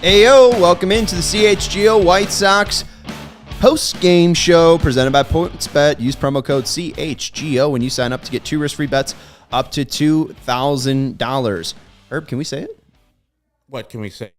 Ayo, welcome into the CHGO White Sox post-game show presented by PointsBet. Use promo code CHGO when you sign up to get 2 risk-free bets up to $2,000. Herb, can we say it? What can we say?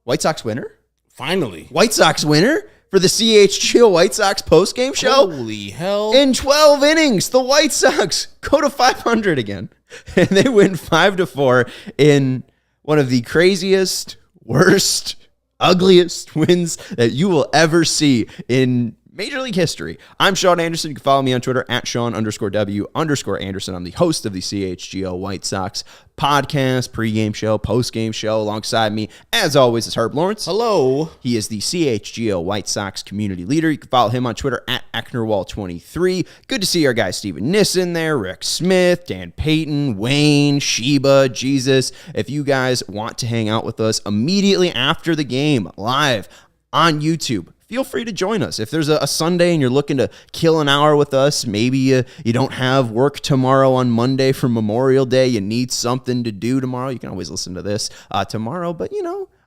White Sox winner? Finally. White Sox winner for the CHGO White Sox post-game show? Holy hell. In 12 innings, the White Sox go to 500 again. And they win 5-4 in one of the craziest, worst, ugliest wins that you will ever see in Major League history. I'm Sean Anderson. You can follow me on Twitter at Sean_W_Anderson. I'm the host of the CHGO White Sox podcast, pregame show, postgame show. Alongside me, as always, is Herb Lawrence. Hello. He is the CHGO White Sox community leader. You can follow him on Twitter at Ecknerwall23. Good to see our guy Steven Nissen there, Rick Smith, Dan Payton, Wayne, Sheba, Jesus. If you guys want to hang out with us immediately after the game, live on YouTube, feel free to join us. If there's a Sunday and you're looking to kill an hour with us, maybe you don't have work tomorrow on Monday for Memorial Day, you need something to do tomorrow, you can always listen to this tomorrow. But,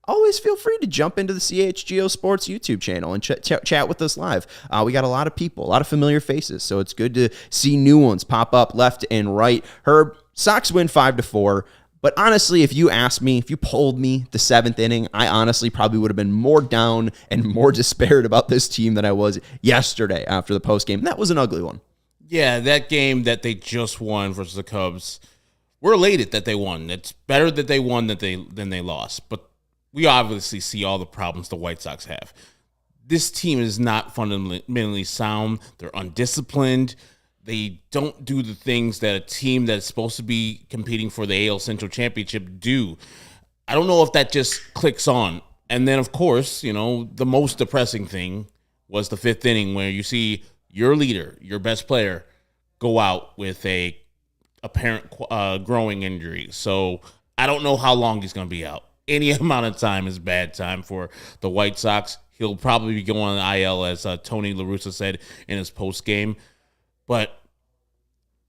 always feel free to jump into the CHGO Sports YouTube channel and chat with us live. We got a lot of people, a lot of familiar faces, so it's good to see new ones pop up left and right. Herb, Sox win 5-4. But honestly, if you asked me, if you polled me the 7th inning, I honestly probably would have been more down and more despaired about this team than I was yesterday after the postgame. That was an ugly one. Yeah, that game that they just won versus the Cubs, we're elated that they won. It's better that they won than they lost. But we obviously see all the problems the White Sox have. This team is not fundamentally sound. They're undisciplined. They don't do the things that a team that's supposed to be competing for the AL Central Championship do. I don't know if that just clicks on. And then, of course, the most depressing thing was the 5th inning where you see your leader, your best player, go out with a apparent growing injury. So I don't know how long he's going to be out. Any amount of time is bad time for the White Sox. He'll probably be going on the IL, as Tony La Russa said in his post game. But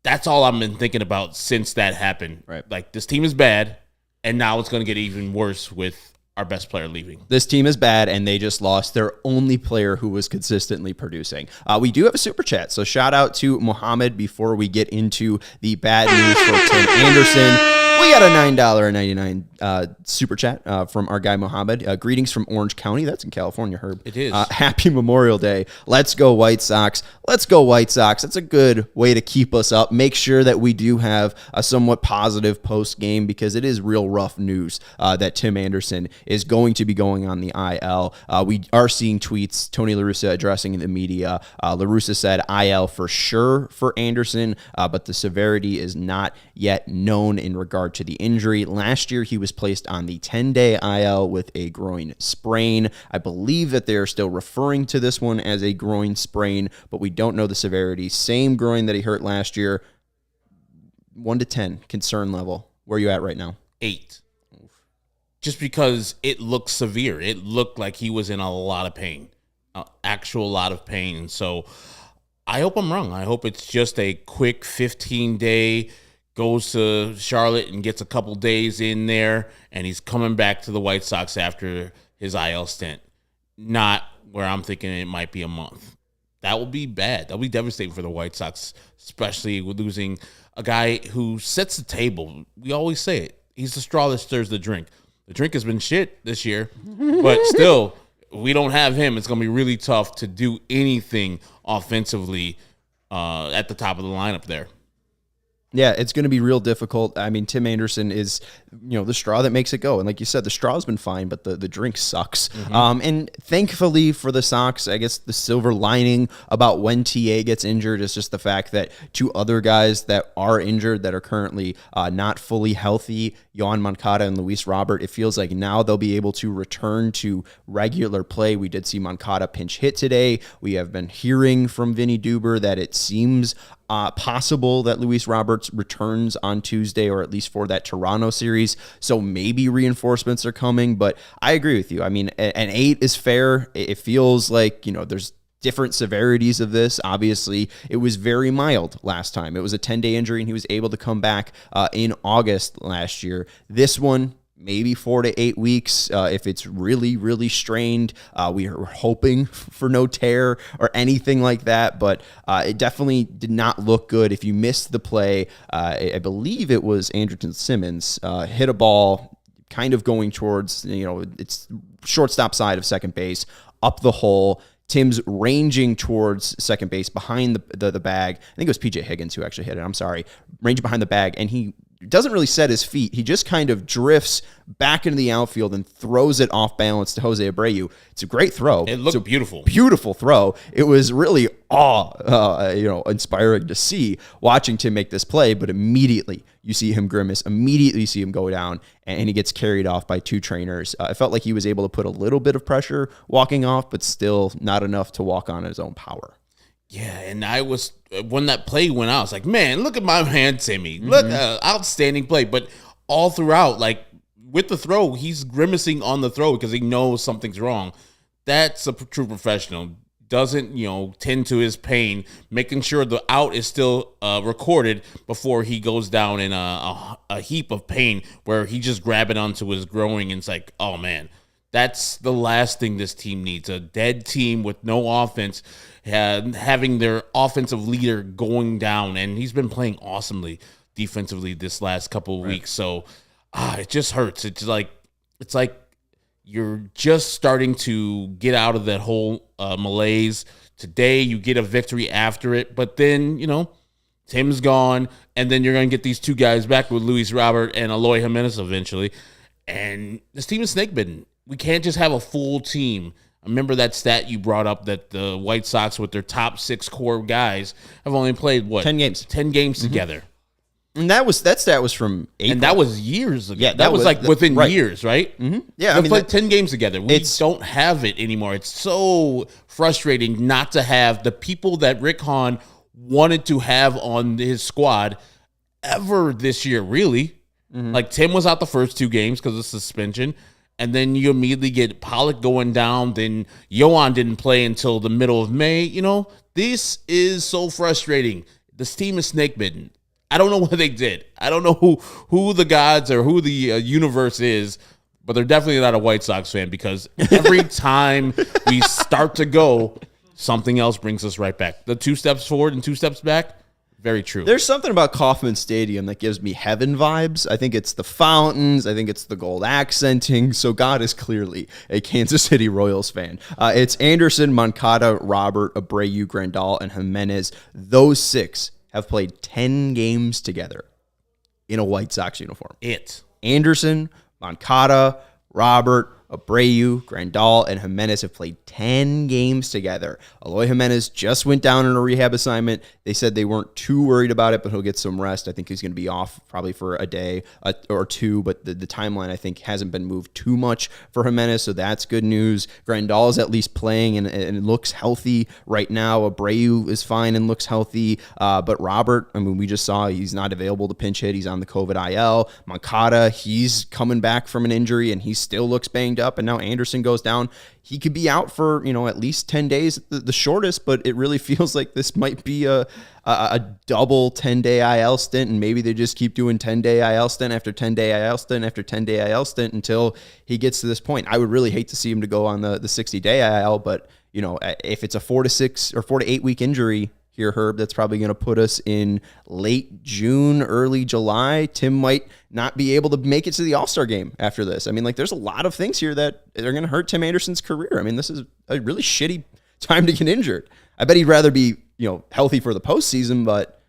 that's all I've been thinking about since that happened. Right. Like, this team is bad, and now it's going to get even worse with our best player leaving. This team is bad, and they just lost their only player who was consistently producing. We do have a super chat, so shout out to Mohammed before we get into the bad news for Tim Anderson. We got a $9.99 super chat from our guy Mohammed. Greetings from Orange County. That's in California, Herb. It is. Happy Memorial Day. Let's go White Sox. Let's go White Sox. That's a good way to keep us up. Make sure that we do have a somewhat positive post-game because it is real rough news that Tim Anderson is going to be going on the IL. We are seeing tweets, Tony La Russa addressing the media. La Russa said IL for sure for Anderson, but the severity is not yet known in regard to the injury. Last year, he was placed on the 10-day IL with a groin sprain. I believe that they are still referring to this one as a groin sprain, but we don't know the severity. Same groin that he hurt last year. 1 to 10, concern level. Where are you at right now? 8. Just because it looked severe. It looked like he was in a lot of pain, actual lot of pain. So I hope I'm wrong. I hope it's just a quick 15-day, goes to Charlotte and gets a couple days in there, and he's coming back to the White Sox after his IL stint. Not where I'm thinking it might be a month. That will be bad. That will be devastating for the White Sox, especially with losing a guy who sets the table. We always say it. He's the straw that stirs the drink. The drink has been shit this year, but still, we don't have him. It's going to be really tough to do anything offensively at the top of the lineup there. Yeah, it's going to be real difficult. I mean, Tim Anderson is, the straw that makes it go. And like you said, the straw's been fine, but the drink sucks. Mm-hmm. And thankfully for the Sox, I guess the silver lining about when TA gets injured is just the fact that 2 other guys that are injured that are currently not fully healthy, Yohan Moncada and Luis Robert, it feels like now they'll be able to return to regular play. We did see Moncada pinch hit today. We have been hearing from Vinnie Duber that it seems possible that Luis Roberts returns on Tuesday, or at least for that Toronto series. So maybe reinforcements are coming, but I agree with you. I mean, an 8 is fair. It feels like, there's different severities of this. Obviously, it was very mild last time. It was a 10-day injury, and he was able to come back in August last year. This one, maybe 4 to 8 weeks. If it's really, really strained, we are hoping for no tear or anything like that, but it definitely did not look good. If you missed the play, I believe it was Andrelton Simmons hit a ball kind of going towards, it's shortstop side of second base, up the hole. Tim's ranging towards second base behind the bag. I think it was PJ Higgins who actually hit it. I'm sorry. Ranging behind the bag, and he doesn't really set his feet. He just kind of drifts back into the outfield and throws it off balance to Jose Abreu. It's a great throw. It looked beautiful. Beautiful throw. It was really inspiring to see watching Tim make this play, but immediately you see him grimace. Immediately you see him go down, and he gets carried off by two trainers. I felt like he was able to put a little bit of pressure walking off, but still not enough to walk on his own power. Yeah, and when that play went out, I was like, man, look at my man, Timmy. Look, outstanding play. But all throughout, like with the throw, he's grimacing on the throw because he knows something's wrong. That's a true professional. Doesn't, tend to his pain, making sure the out is still recorded before he goes down in a heap of pain where he just grabbing onto his groin and it's like, oh, man. That's the last thing this team needs. A dead team with no offense, having their offensive leader going down. And he's been playing awesomely defensively this last couple of weeks. So it just hurts. It's like you're just starting to get out of that whole malaise. Today you get a victory after it. But then, Tim's gone. And then you're going to get these two guys back with Luis Robert and Eloy Jimenez eventually. And this team is snake-bitten. We can't just have a full team. I remember that stat you brought up that the White Sox with their top 6 core guys have only played, 10 games. 10 games together. And that stat was from April. And that was years ago. Yeah, that was like within years, right? Mm-hmm. Yeah, we played 10 games together. We don't have it anymore. It's so frustrating not to have the people that Rick Hahn wanted to have on his squad ever this year, really. Mm-hmm. Like Tim was out the first 2 games because of suspension. And then you immediately get Pollock going down. Then Yohan didn't play until the middle of May. This is so frustrating. This team is snake-bitten. I don't know what they did. I don't know who the gods or who the universe is, but they're definitely not a White Sox fan because every time we start to go, something else brings us right back. The 2 steps forward and 2 steps back. Very true. There's something about Kauffman Stadium that gives me heaven vibes. I think it's the fountains. I think it's the gold accenting. So God is clearly a Kansas City Royals fan. It's Anderson, Moncada, Robert, Abreu, Grandal, and Jimenez. Those 6 have played 10 games together in a White Sox uniform. Anderson, Moncada, Robert, Abreu, Grandal, and Jimenez have played 10 games together. Eloy Jimenez just went down on a rehab assignment. They said they weren't too worried about it, but he'll get some rest. I think he's going to be off probably for a day or 2, but the timeline, I think, hasn't been moved too much for Jimenez, so that's good news. Grandal is at least playing and looks healthy right now. Abreu is fine and looks healthy, but Robert, we just saw he's not available to pinch hit. He's on the COVID IL. Moncada, he's coming back from an injury, and he still looks banged up, and now Anderson goes down. He could be out for, at least 10 days, the shortest, but it really feels like this might be a double 10-day IL stint, and maybe they just keep doing 10-day IL stint after 10-day IL stint after 10-day IL stint until he gets to this point. I would really hate to see him to go on the 60-day IL, but, if it's a 4 to 6 or 4 to 8 week injury here, Herb, that's probably going to put us in late June, early July. Tim might not be able to make it to the All-Star game after this. There's a lot of things here that are going to hurt Tim Anderson's career. This is a really shitty time to get injured. I bet he'd rather be, healthy for the postseason, but.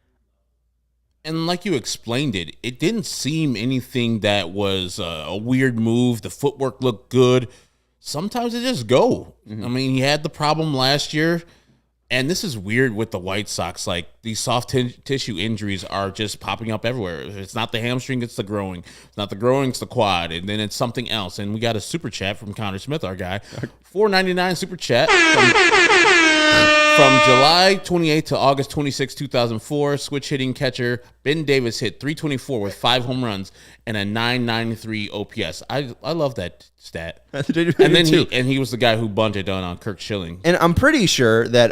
And like you explained it didn't seem anything that was a weird move. The footwork looked good. Sometimes it just go. Mm-hmm. He had the problem last year. And this is weird with the White Sox. Like, these soft tissue injuries are just popping up everywhere. If it's not the hamstring, it's the groin. If it's not the groin, it's the quad. And then it's something else. And we got a super chat from Connor Smith, our guy. $4.99 super chat From July 28th to August 26, 2004, switch hitting catcher Ben Davis hit 324 with 5 home runs and a 993 OPS. I love that stat. And then he was the guy who bunted on Kirk Schilling. And I'm pretty sure that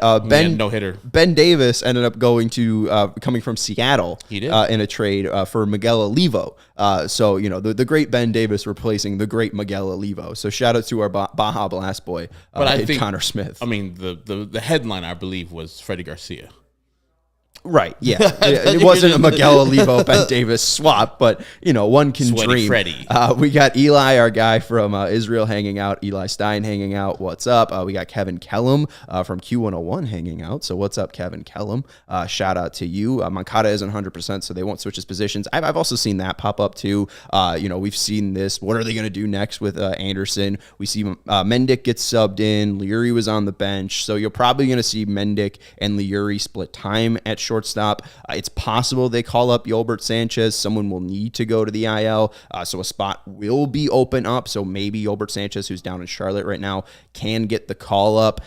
Ben Davis ended up coming from Seattle. He did. In a trade for Miguel Olivo. So, you know, the great Ben Davis replacing the great Miguel Olivo. So shout out to our Baja Blast boy, Connor Smith. I mean, the headline, I believe, was Freddie Garcia. Right, yeah. It wasn't a Miguel Olivo, Ben Davis swap, but, you know, one can Sweaty dream. Freddie. We got Eli, our guy from Israel, hanging out. Eli Stein hanging out. What's up? We got Kevin Kellum from Q101 hanging out. So what's up, Kevin Kellum? Shout out to you. Moncada isn't 100%, so they won't switch his positions. I've also seen that pop up, too. You know, we've seen this. What are they going to do next with Anderson? We see Mendick get subbed in. Leary was on the bench. So you're probably going to see Mendick and Leary split time at shortstop. It's possible they call up Yolbert Sanchez. Someone will need to go to the IL, so a spot will be open up. So maybe Yolbert Sanchez, who's down in Charlotte right now, can get the call up.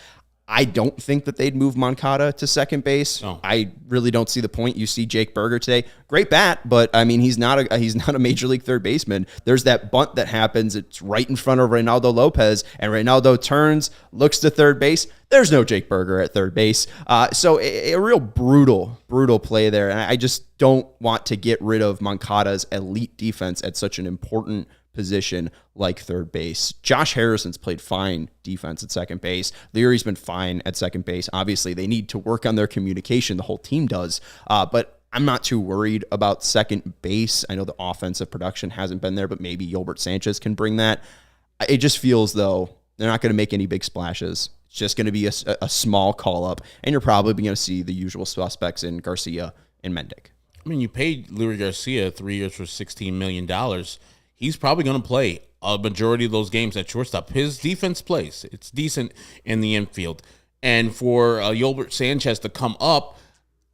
I don't think that they'd move Moncada to second base. No. I really don't see the point. You see Jake Berger today, great bat, but I mean he's not a major league third baseman. There's that bunt that happens. It's right in front of Reynaldo Lopez, and Reynaldo turns, looks to third base. There's no Jake Berger at third base. So a real brutal play there, and I just don't want to get rid of Moncada's elite defense at such an important position like third base. Josh Harrison's played fine defense at second base. Leary's been fine at second base. Obviously, they need to work on their communication. The whole team does. But I'm not too worried about second base. I know the offensive production hasn't been there, but maybe Yolbert Sanchez can bring that. It just feels, though, they're not going to make any big splashes. It's just going to be a small call-up, and you're probably going to see the usual suspects in Garcia and Mendick. I mean, you paid Leary Garcia 3 years for $16 million. He's probably going to play a majority of those games at shortstop. His defense plays. It's decent in the infield. And for Yolbert Sanchez to come up,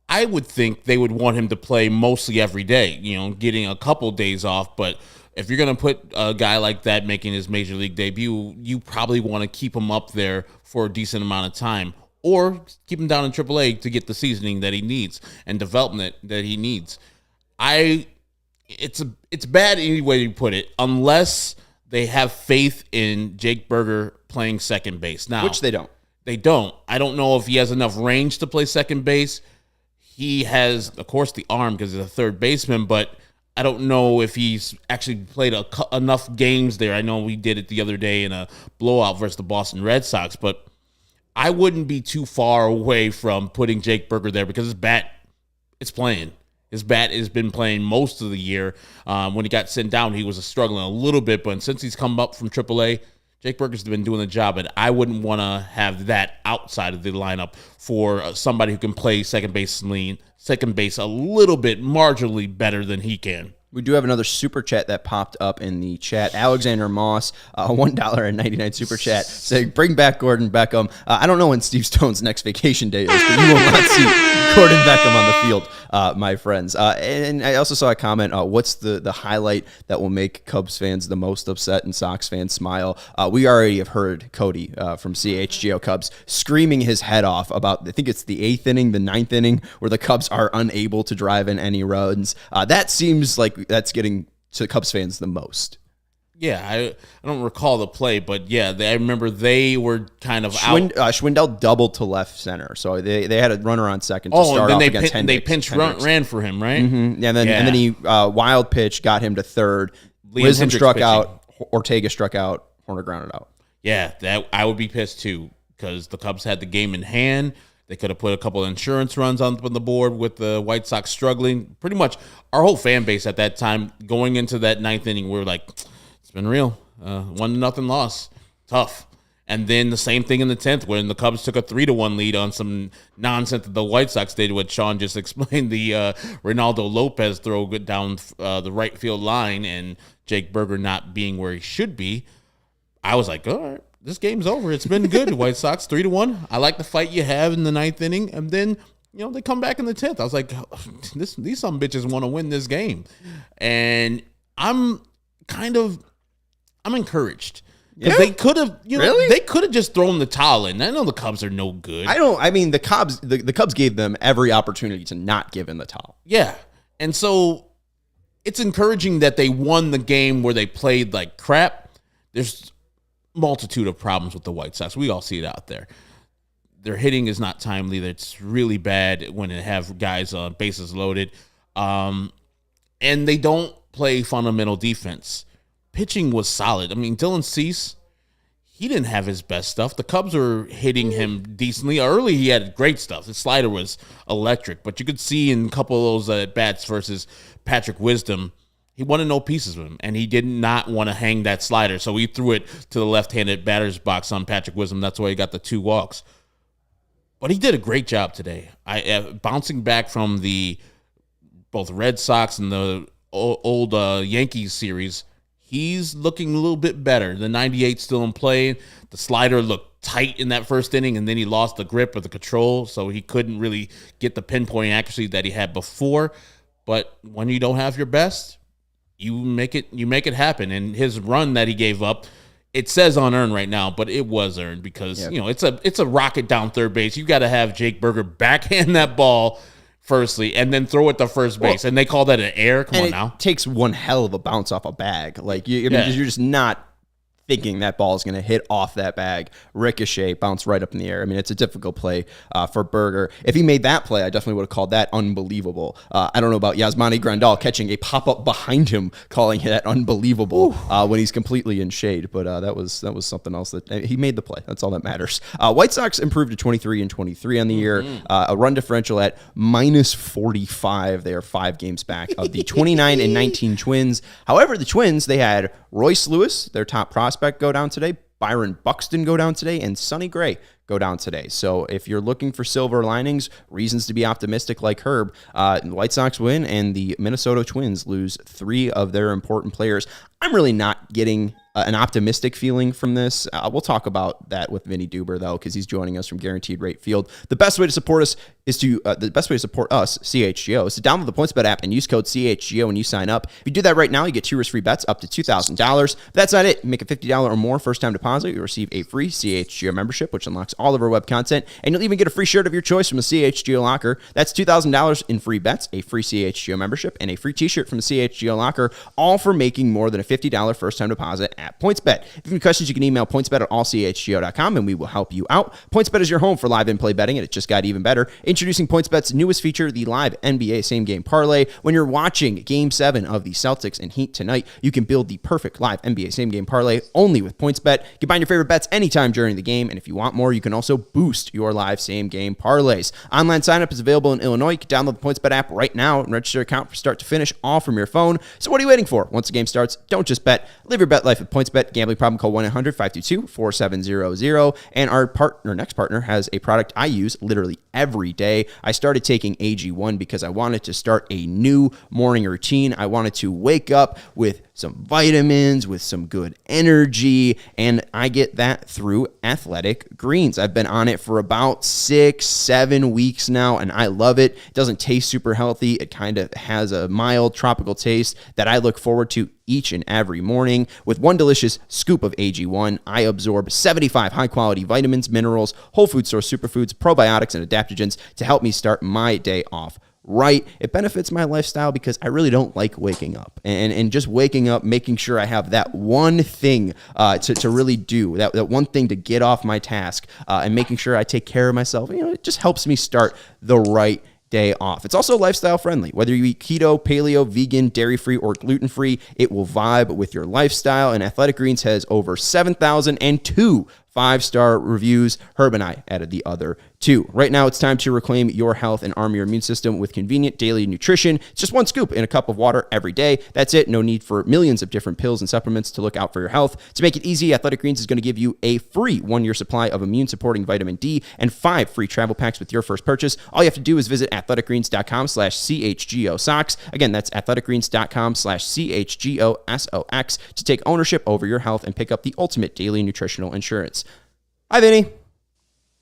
I would think they would want him to play mostly every day, you know, getting a couple days off. But if you're going to put a guy like that making his major league debut, you probably want to keep him up there for a decent amount of time, or keep him down in AAA to get the seasoning that he needs and development that he needs. It's bad any way you put it, unless they have faith in Jake Berger playing second base. Now, which they don't. They don't. I don't know if he has enough range to play second base. He has, of course, the arm because he's a third baseman, but I don't know if he's actually played enough games there. I know we did it the other day in a blowout versus the Boston Red Sox, but I wouldn't be too far away from putting Jake Berger there because his bat, it's playing. His bat has been playing most of the year. When he got sent down, he was struggling a little bit, but since he's come up from AAA, Jake Berger's been doing the job, and I wouldn't want to have that outside of the lineup for somebody who can play second base a little bit marginally better than he can. We do have another super chat that popped up in the chat. Alexander Moss, $1.99 super chat, saying, bring back Gordon Beckham. I don't know when Steve Stone's next vacation day is, but you will not see Gordon Beckham on the field, my friends. And I also saw a comment, what's the highlight that will make Cubs fans the most upset and Sox fans smile? We already have heard Cody from CHGO Cubs screaming his head off about, I think it's the 8th inning, the 9th inning, where the Cubs are unable to drive in any runs. That seems like that's getting to Cubs fans the most. Yeah, I don't recall the play, but yeah, I remember they were kind of out. Schwindel doubled to left center, so they had a runner on second to start off against Hendricks. They pinch ran for him, right? Mm-hmm. And then he wild pitch got him to third. Wisdom struck out. Ortega struck out. Horner grounded out. Yeah, that I would be pissed too because the Cubs had the game in hand. They could have put a couple of insurance runs on the board with the White Sox struggling. Pretty much our whole fan base at that time going into that 9th inning, we were like, it's been real. 1-0 loss. Tough. And then the same thing in the 10th when the Cubs took a 3-1 lead on some nonsense that the White Sox did, what Sean just explained, the Reynaldo Lopez throw down the right field line and Jake Berger not being where he should be. I was like, all right, this game's over. It's been good, White Sox, 3-1. I like the fight you have in the 9th inning. And then, you know, they come back in the 10th. I was like, these some bitches want to win this game. And I'm encouraged. Because they could have, Really? they could have just thrown the towel in. I know the Cubs are no good. The Cubs gave them every opportunity to not give in the towel. Yeah. And so it's encouraging that they won the game where they played like crap. There's multitude of problems with the White Sox. We all see it out there. Their hitting is not timely. That's really bad when they have guys on bases loaded. And they don't play fundamental defense. Pitching was solid. I mean, Dylan Cease, he didn't have his best stuff. The Cubs were hitting him decently. Early, he had great stuff. His slider was electric. But you could see in a couple of those at-bats versus Patrick Wisdom, he wanted no pieces of him, and he did not want to hang that slider. So he threw it to the left-handed batter's box on Patrick Wisdom. That's why he got the 2 walks. But he did a great job today. Bouncing back from the both Red Sox and the old Yankees series, he's looking a little bit better. The 98 still in play. The slider looked tight in that first inning, and then he lost the grip or the control, so he couldn't really get the pinpoint accuracy that he had before. But when you don't have your best, you make it happen. And his run that he gave up, it says unearned right now, but it was earned because it's a rocket down third base. You got to have Jake Berger backhand that ball firstly, and then throw it to first base, and they call that an error. Come on now. It takes one hell of a bounce off a bag. Like you're just not thinking that ball is going to hit off that bag, ricochet, bounce right up in the air. I mean, it's a difficult play for Berger. If he made that play, I definitely would have called that unbelievable. I don't know about Yasmani Grandal catching a pop-up behind him, calling that unbelievable when he's completely in shade. But that was something else that he made the play. That's all that matters. White Sox improved to 23-23 on the year. A run differential at -45. They are 5 games back of the 29-19 Twins. However, the Twins, they had Royce Lewis, their top prospect, go down today. Byron Buxton go down today, and Sonny Gray go down today. So if you're looking for silver linings, reasons to be optimistic like Herb, the White Sox win and the Minnesota Twins lose 3 of their important players. I'm really not getting an optimistic feeling from this. We'll talk about that with Vinnie Duber, though, because he's joining us from Guaranteed Rate Field. The best way to support us CHGO, is to download the PointsBet app and use code CHGO when you sign up. If you do that right now, you get 2 risk-free bets up to $2,000. But that's not it. Make a $50 or more first-time deposit. You'll receive a free CHGO membership, which unlocks all of our web content, and you'll even get a free shirt of your choice from the CHGO locker. That's $2,000 in free bets, a free CHGO membership, and a free t-shirt from the CHGO locker, all for making more than a $50 first-time deposit at PointsBet. If you have any questions, you can email pointsbet@allchgo.com, and we will help you out. PointsBet is your home for live in-play betting, and it just got even better. Introducing PointsBet's newest feature, the live NBA same-game parlay. When you're watching Game 7 of the Celtics and Heat tonight, you can build the perfect live NBA same-game parlay only with PointsBet. You can find your favorite bets anytime during the game, and if you want more, you can also boost your live same-game parlays. Online sign-up is available in Illinois. You can download the PointsBet app right now and register your account from start to finish, all from your phone. So what are you waiting for? Once the game starts, don't just bet. Live your bet life with PointsBet. Gambling problem, call 1-800-522-4700. And our next partner has a product I use literally every day. I started taking AG1 because I wanted to start a new morning routine. I wanted to wake up with some vitamins, with some good energy, and I get that through Athletic Greens. I've been on it for about 6-7 weeks now, and I love it. It doesn't taste super healthy. It kind of has a mild tropical taste that I look forward to each and every morning. With one delicious scoop of AG1, I absorb 75 high-quality vitamins, minerals, whole food source superfoods, probiotics, and adaptogens to help me start my day off right. It benefits my lifestyle because I really don't like waking up. And just waking up, making sure I have that one thing to really do, that one thing to get off my task, and making sure I take care of myself, it just helps me start the right day off. It's also lifestyle friendly. Whether you eat keto, paleo, vegan, dairy-free, or gluten-free, it will vibe with your lifestyle. And Athletic Greens has over 7,002 5-star reviews. Herb and I added the other 2. Right now, it's time to reclaim your health and arm your immune system with convenient daily nutrition. It's just one scoop in a cup of water every day. That's it. No need for millions of different pills and supplements to look out for your health. To make it easy, Athletic Greens is going to give you a free 1-year supply of immune-supporting vitamin D and 5 free travel packs with your first purchase. All you have to do is visit athleticgreens.com/CHGO socks. Again, that's athleticgreens.com/CHGO SOX to take ownership over your health and pick up the ultimate daily nutritional insurance. Hi, Vinny.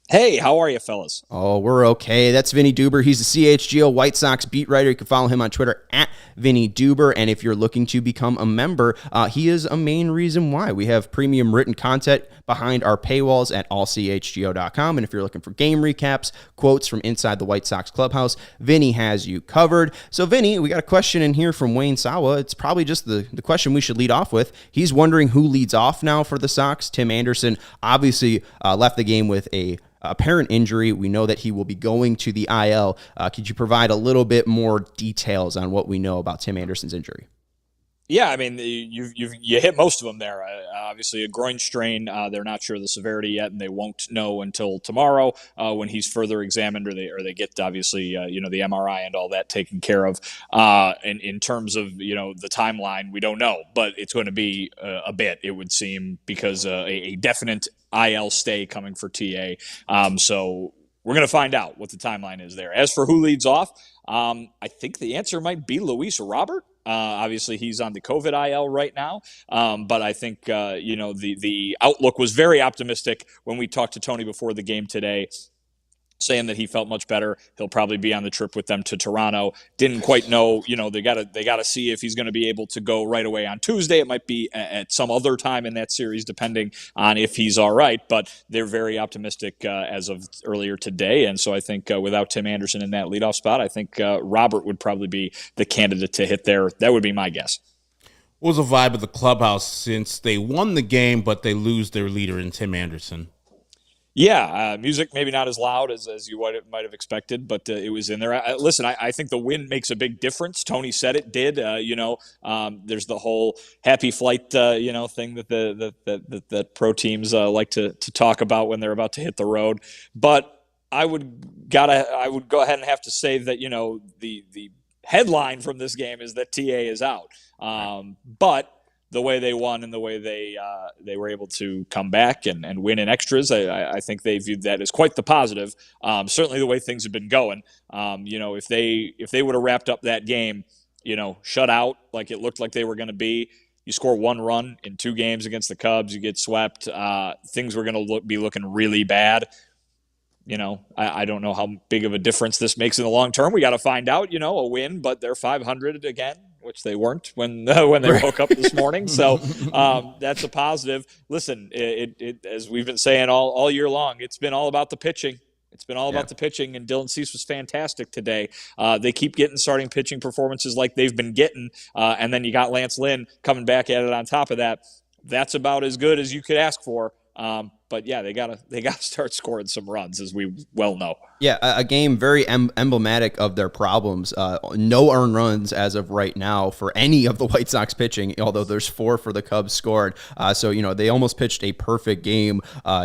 Hey, how are you, fellas? Oh, we're okay. That's Vinnie Duber. He's the CHGO White Sox beat writer. You can follow him on Twitter at Vinnie Duber. And if you're looking to become a member, he is a main reason why. We have premium written content behind our paywalls at allchgo.com. And if you're looking for game recaps, quotes from inside the White Sox clubhouse, Vinnie has you covered. So, Vinnie, we got a question in here from Wayne Sawa. It's probably just the question we should lead off with. He's wondering who leads off now for the Sox. Tim Anderson obviously left the game with a apparent injury. We know that he will be going to the IL. Could you provide a little bit more details on what we know about Tim Anderson's injury? Yeah, I mean, you hit most of them there. Obviously, a groin strain. They're not sure the severity yet, and they won't know until tomorrow when he's further examined, or they get obviously the MRI and all that taken care of. In terms of the timeline, we don't know, but it's going to be a bit, it would seem, because a definite IL stay coming for TA. So we're going to find out what the timeline is there. As for who leads off, I think the answer might be Luis Robert. Obviously, he's on the COVID IL right now, but I think the outlook was very optimistic when we talked to Tony before the game today, saying that he felt much better. He'll probably be on the trip with them to Toronto. Didn't quite know, they gotta see if he's going to be able to go right away on Tuesday. It might be at some other time in that series, depending on if he's all right. But they're very optimistic as of earlier today, and so I think without Tim Anderson in that leadoff spot, I think Robert would probably be the candidate to hit there. That would be my guess. What was the vibe of the clubhouse since they won the game, but they lose their leader in Tim Anderson? Yeah, music maybe not as loud as you might have expected, but it was in there. I think the win makes a big difference. Tony said it did. There's the whole happy flight, thing that pro teams like to talk about when they're about to hit the road. But I would go ahead and have to say that the headline from this game is that TA is out. But the way they won and the way they were able to come back and win in extras, I think they viewed that as quite the positive. Certainly the way things have been going. If they would have wrapped up that game, shut out like it looked like they were going to be, you score one run in 2 games against the Cubs, you get swept. Things were going to be looking really bad. I don't know how big of a difference this makes in the long term. We got to find out. A win, but they're 500 again, which they weren't when they woke up this morning. So that's a positive. Listen, it as we've been saying all year long, it's been all about the pitching. It's been all about the pitching, and Dylan Cease was fantastic today. They keep getting starting pitching performances like they've been getting, and then you got Lance Lynn coming back at it on top of that. That's about as good as you could ask for. But yeah, they gotta start scoring some runs, as we well know. Yeah, a game very emblematic of their problems. No earned runs as of right now for any of the White Sox pitching, although there's 4 for the Cubs scored. So, they almost pitched a perfect game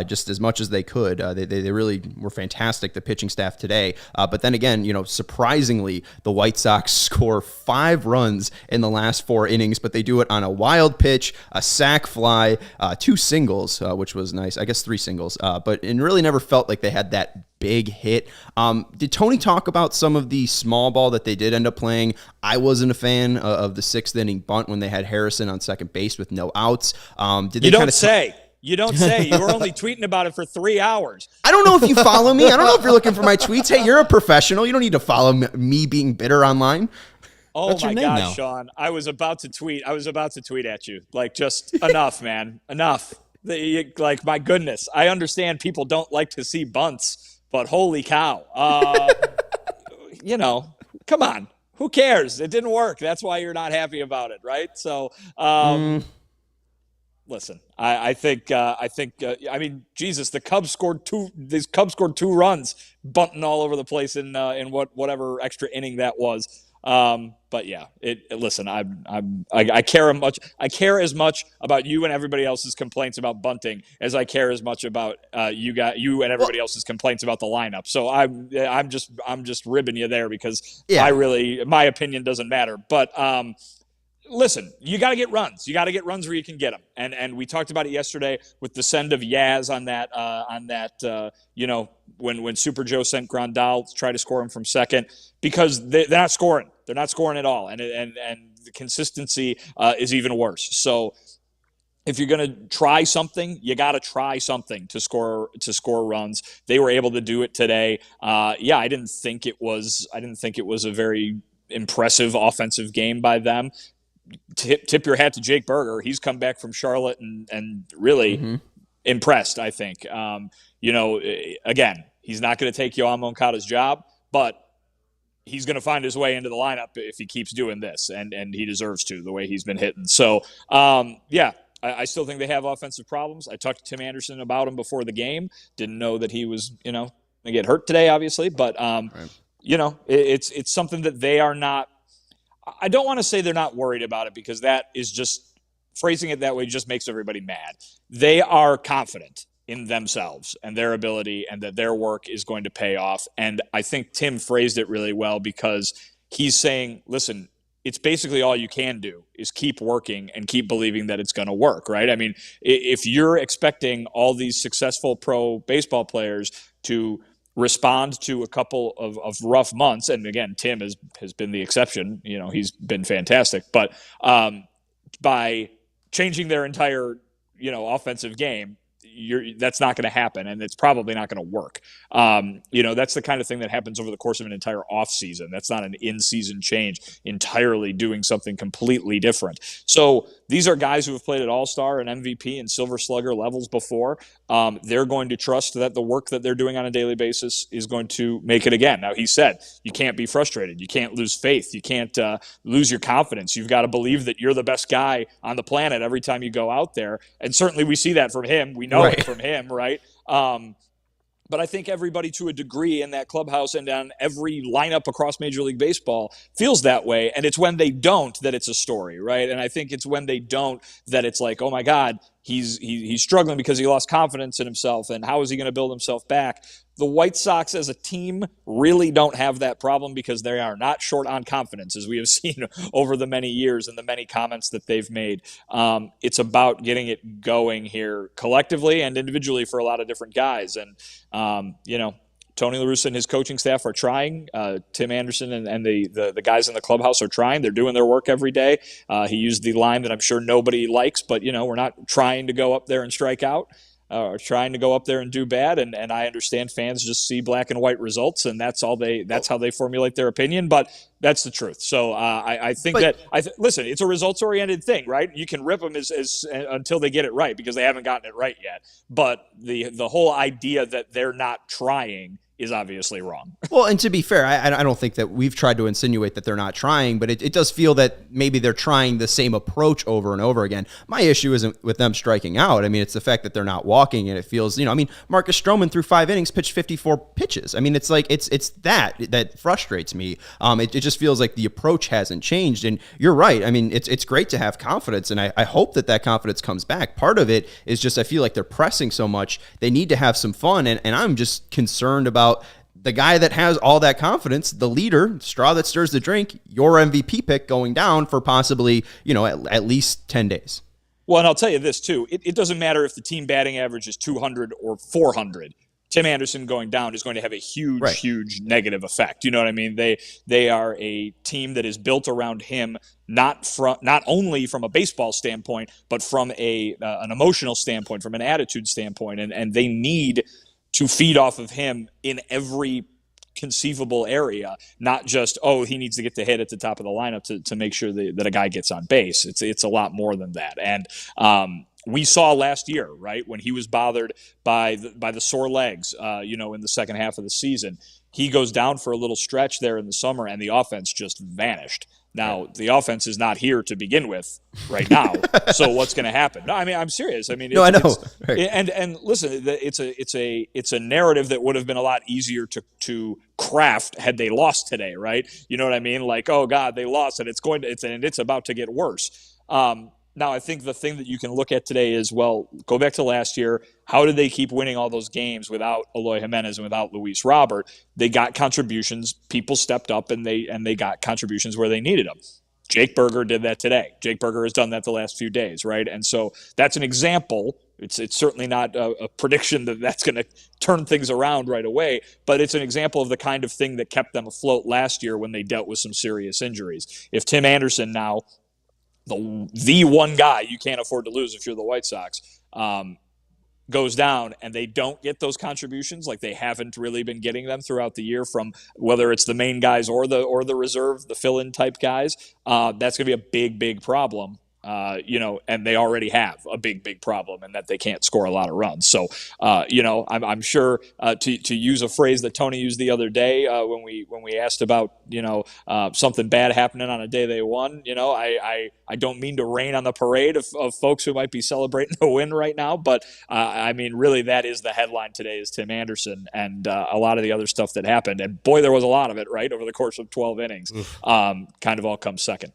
just as much as they could. They really were fantastic, the pitching staff today. But then again, surprisingly, the White Sox score 5 runs in the last 4 innings, but they do it on a wild pitch, a sac fly, 2 singles, which was nice. I guess 3 singles. But it really never felt like they had that big hit. Did Tony talk about some of the small ball that they did end up playing? I wasn't a fan of the 6th inning bunt when they had Harrison on second base with no outs. You don't say. You were only tweeting about it for 3 hours. I don't know if you follow me. I don't know if you're looking for my tweets. Hey, you're a professional. You don't need to follow me being bitter online. Oh, that's my gosh, Sean. I was about to tweet at you. Like, just enough, man. Enough. My goodness. I understand people don't like to see bunts, but holy cow. Come on. Who cares? It didn't work. That's why you're not happy about it, right? So, listen, I think, Jesus, the Cubs scored 2. These Cubs scored 2 runs, bunting all over the place in whatever extra inning that was. But yeah, listen, I care as much about you and everybody else's complaints about bunting as I care as much about you and everybody else's complaints about the lineup. So I'm just ribbing you there because my opinion doesn't matter. But listen, you got to get runs. You got to get runs where you can get them. And we talked about it yesterday with the send of Yaz on that when Super Joe sent Grandal to try to score him from second, because they're not scoring. They're not scoring at all. And the consistency is even worse. So if you're going to try something, you got to try something to score runs. They were able to do it today. Yeah, I didn't think it was a very impressive offensive game by them. Tip your hat to Jake Berger. He's come back from Charlotte and really impressed, I think. Again, he's not going to take Yoan Moncada's job, but he's going to find his way into the lineup if he keeps doing this, and he deserves to, the way he's been hitting. So, I still think they have offensive problems. I talked to Tim Anderson about him before the game. Didn't know that he was, going to get hurt today, obviously. But, right. It's something that they are not – I don't want to say they're not worried about it, because that is just – phrasing it that way just makes everybody mad. They are confident in themselves and their ability, and that their work is going to pay off. And I think Tim phrased it really well, because he's saying, listen, it's basically all you can do is keep working and keep believing that it's going to work, right? I mean, if you're expecting all these successful pro baseball players to respond to a couple of rough months, and again, Tim has been the exception, he's been fantastic, but by changing their entire, offensive game, that's not going to happen, and it's probably not going to work. That's the kind of thing that happens over the course of an entire off season. That's not an in-season change, entirely doing something completely different. So these are guys who have played at All-Star and MVP and Silver Slugger levels before. They're going to trust that the work that they're doing on a daily basis is going to make it again. Now, he said, you can't be frustrated. You can't lose faith. You can't lose your confidence. You've got to believe that you're the best guy on the planet every time you go out there. And certainly we see that from him. We know it from him, right? But I think everybody, to a degree, in that clubhouse and on every lineup across Major League Baseball feels that way. And it's when they don't that it's a story, right? And I think it's when they don't that it's like, oh my God, he's struggling because he lost confidence in himself, and how is he going to build himself back? The White Sox as a team really don't have that problem, because they are not short on confidence, as we have seen over the many years and the many comments that they've made. It's about getting it going here collectively and individually for a lot of different guys. And, Tony La Russa and his coaching staff are trying. Tim Anderson and the guys in the clubhouse are trying. They're doing their work every day. He used the line that I'm sure nobody likes, but, we're not trying to go up there and strike out. Or trying to go up there and do bad, and I understand fans just see black and white results, and that's how they formulate their opinion. But that's the truth. So I think listen, it's a results oriented thing, right? You can rip them as until they get it right, because they haven't gotten it right yet. But the whole idea that they're not trying is obviously wrong. Well, and to be fair, I don't think that we've tried to insinuate that they're not trying, but it does feel that maybe they're trying the same approach over and over again. My issue isn't with them striking out. I mean, it's the fact that they're not walking, and it feels, Marcus Stroman through 5 innings pitched 54 pitches. I mean, it's like, it's that frustrates me. It just feels like the approach hasn't changed, and you're right. I mean, it's great to have confidence, and I hope that confidence comes back. Part of it is just, I feel like they're pressing so much. They need to have some fun, and I'm just concerned about the guy that has all that confidence, the leader, straw that stirs the drink, your MVP pick going down for possibly, at least 10 days. Well, and I'll tell you this too. It doesn't matter if the team batting average is 200 or 400. Tim Anderson going down is going to have a huge negative effect. You know what I mean? They are a team that is built around him, not only from a baseball standpoint, but from an emotional standpoint, from an attitude standpoint, and they need to feed off of him in every conceivable area, not just, he needs to get the hit at the top of the lineup to make sure that a guy gets on base. It's a lot more than that. And we saw last year, right, when he was bothered by the sore legs, in the second half of the season, he goes down for a little stretch there in the summer, and the offense just vanished. Now, the offense is not here to begin with right now. So what's going to happen? No, I mean, I'm serious. I mean, I know. Right. And listen, it's a narrative that would have been a lot easier to craft had they lost today, right? You know what I mean? Like, oh God, they lost, and it's about to get worse. Now, I think the thing that you can look at today is, well, go back to last year. How did they keep winning all those games without Eloy Jimenez and without Luis Robert? They got contributions. People stepped up, and they got contributions where they needed them. Jake Berger did that today. Jake Berger has done that the last few days, right? And so that's an example. It's certainly not a prediction that's going to turn things around right away, but it's an example of the kind of thing that kept them afloat last year when they dealt with some serious injuries. If Tim Anderson now the one guy you can't afford to lose if you're the White Sox, goes down and they don't get those contributions, like they haven't really been getting them throughout the year from whether it's the main guys or the reserve, the fill-in type guys, that's going to be a big problem. And they already have a big problem in that they can't score a lot of runs. So, I'm sure to use a phrase that Tony used the other day when we asked about something bad happening on a day they won. I don't mean to rain on the parade of folks who might be celebrating a win right now, but really that is the headline today is Tim Anderson and a lot of the other stuff that happened. And boy, there was a lot of it right over the course of 12 innings. Kind of all comes second.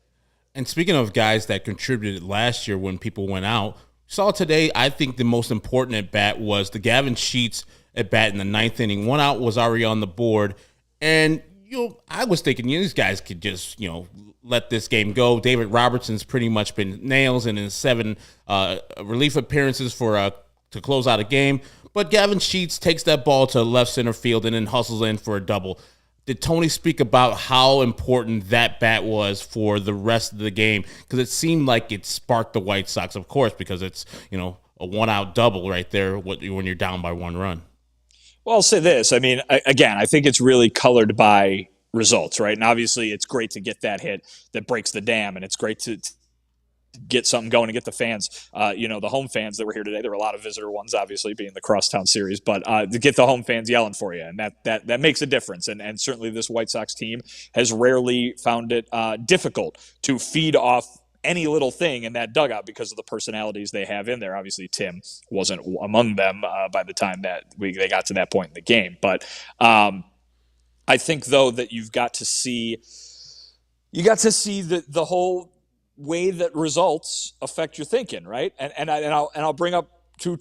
And speaking of guys that contributed last year when people went out, saw today, I think the most important at bat was the Gavin Sheets at bat in the ninth inning. One out was already on the board. And I was thinking these guys could just, let this game go. David Robertson's pretty much been nails in his 7 relief appearances to close out a game. But Gavin Sheets takes that ball to left center field and then hustles in for a double. Did Tony speak about how important that bat was for the rest of the game? Because it seemed like it sparked the White Sox, of course, because it's, a one-out double right there when you're down by 1 run. Well, I'll say this. I think it's really colored by results, right? And obviously it's great to get that hit that breaks the dam, and it's great to get something going and get the fans, the home fans that were here today. There were a lot of visitor ones, obviously, being the Crosstown series, but to get the home fans yelling for you, and that makes a difference. And certainly this White Sox team has rarely found it difficult to feed off any little thing in that dugout because of the personalities they have in there. Obviously, Tim wasn't among them by the time that they got to that point in the game. But I think, though, that you got to see the whole way that results affect your thinking, right? And I'll bring up two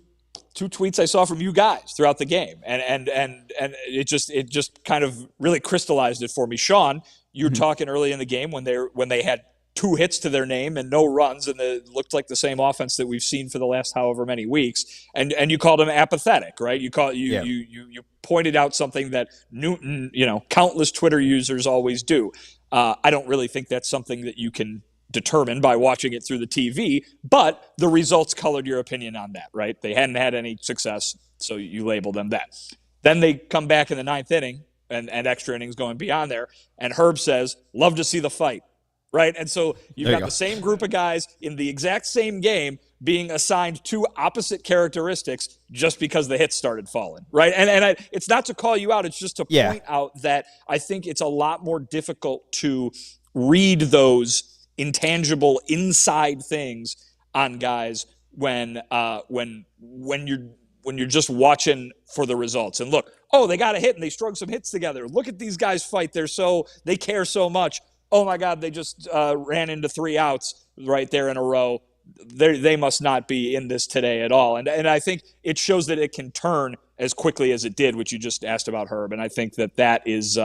tweets I saw from you guys throughout the game, and it just kind of really crystallized it for me. Sean, you were talking early in the game when they had 2 hits to their name and no runs, and it looked like the same offense that we've seen for the last however many weeks, and you called them apathetic, right? You pointed out something that Newton, countless Twitter users always do. I don't really think that's something that you can determined by watching it through the TV, but the results colored your opinion on that, right? They hadn't had any success, so you label them that. Then they come back in the 9th inning and extra innings going beyond there, and Herb says, love to see the fight, right? And so you've got the same group of guys in the exact same game being assigned 2 opposite characteristics just because the hits started falling, right? And it's not to call you out, it's just to point out that I think it's a lot more difficult to read those intangible inside things on guys when you're just watching for the results. And look, they got a hit and they strung some hits together. Look at these guys fight. They care so much. Oh my God, they just ran into 3 outs right there in a row. They must not be in this today at all. And I think it shows that it can turn as quickly as it did, which you just asked about, Herb. And I think that is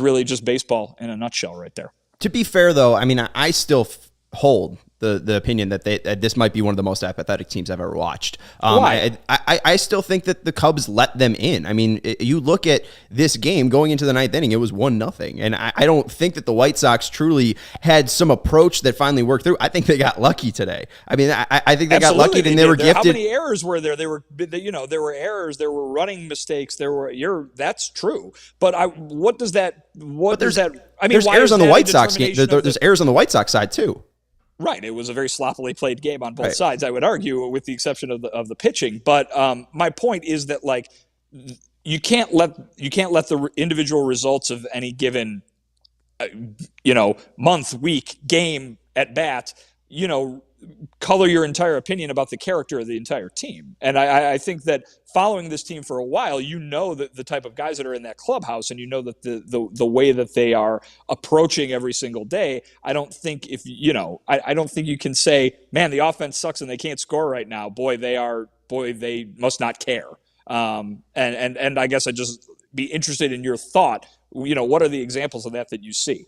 really just baseball in a nutshell right there. To be fair, though, I still hold the opinion that this might be one of the most apathetic teams I've ever watched. Why? I still think that the Cubs let them in. You look at this game going into the 9th inning, it was 1-0. And I don't think that the White Sox truly had some approach that finally worked through. I think they got lucky today. I think they got lucky and they were gifted. How many errors were there? There were errors, there were running mistakes, that's true. But there's errors on the White Sox game. There's errors on the White Sox side too. Right. It was a very sloppily played game on both sides, I would argue, with the exception of the pitching. But my point is that you can't let the individual results of any given month, week, game at bat, color your entire opinion about the character of the entire team. And I think that following this team for a while, that the type of guys that are in that clubhouse, and that the way that they are approaching every single day. I don't think I don't think you can say, man, the offense sucks and they can't score right now. They must not care. And I guess I'd just be interested in your thought. What are the examples of that you see?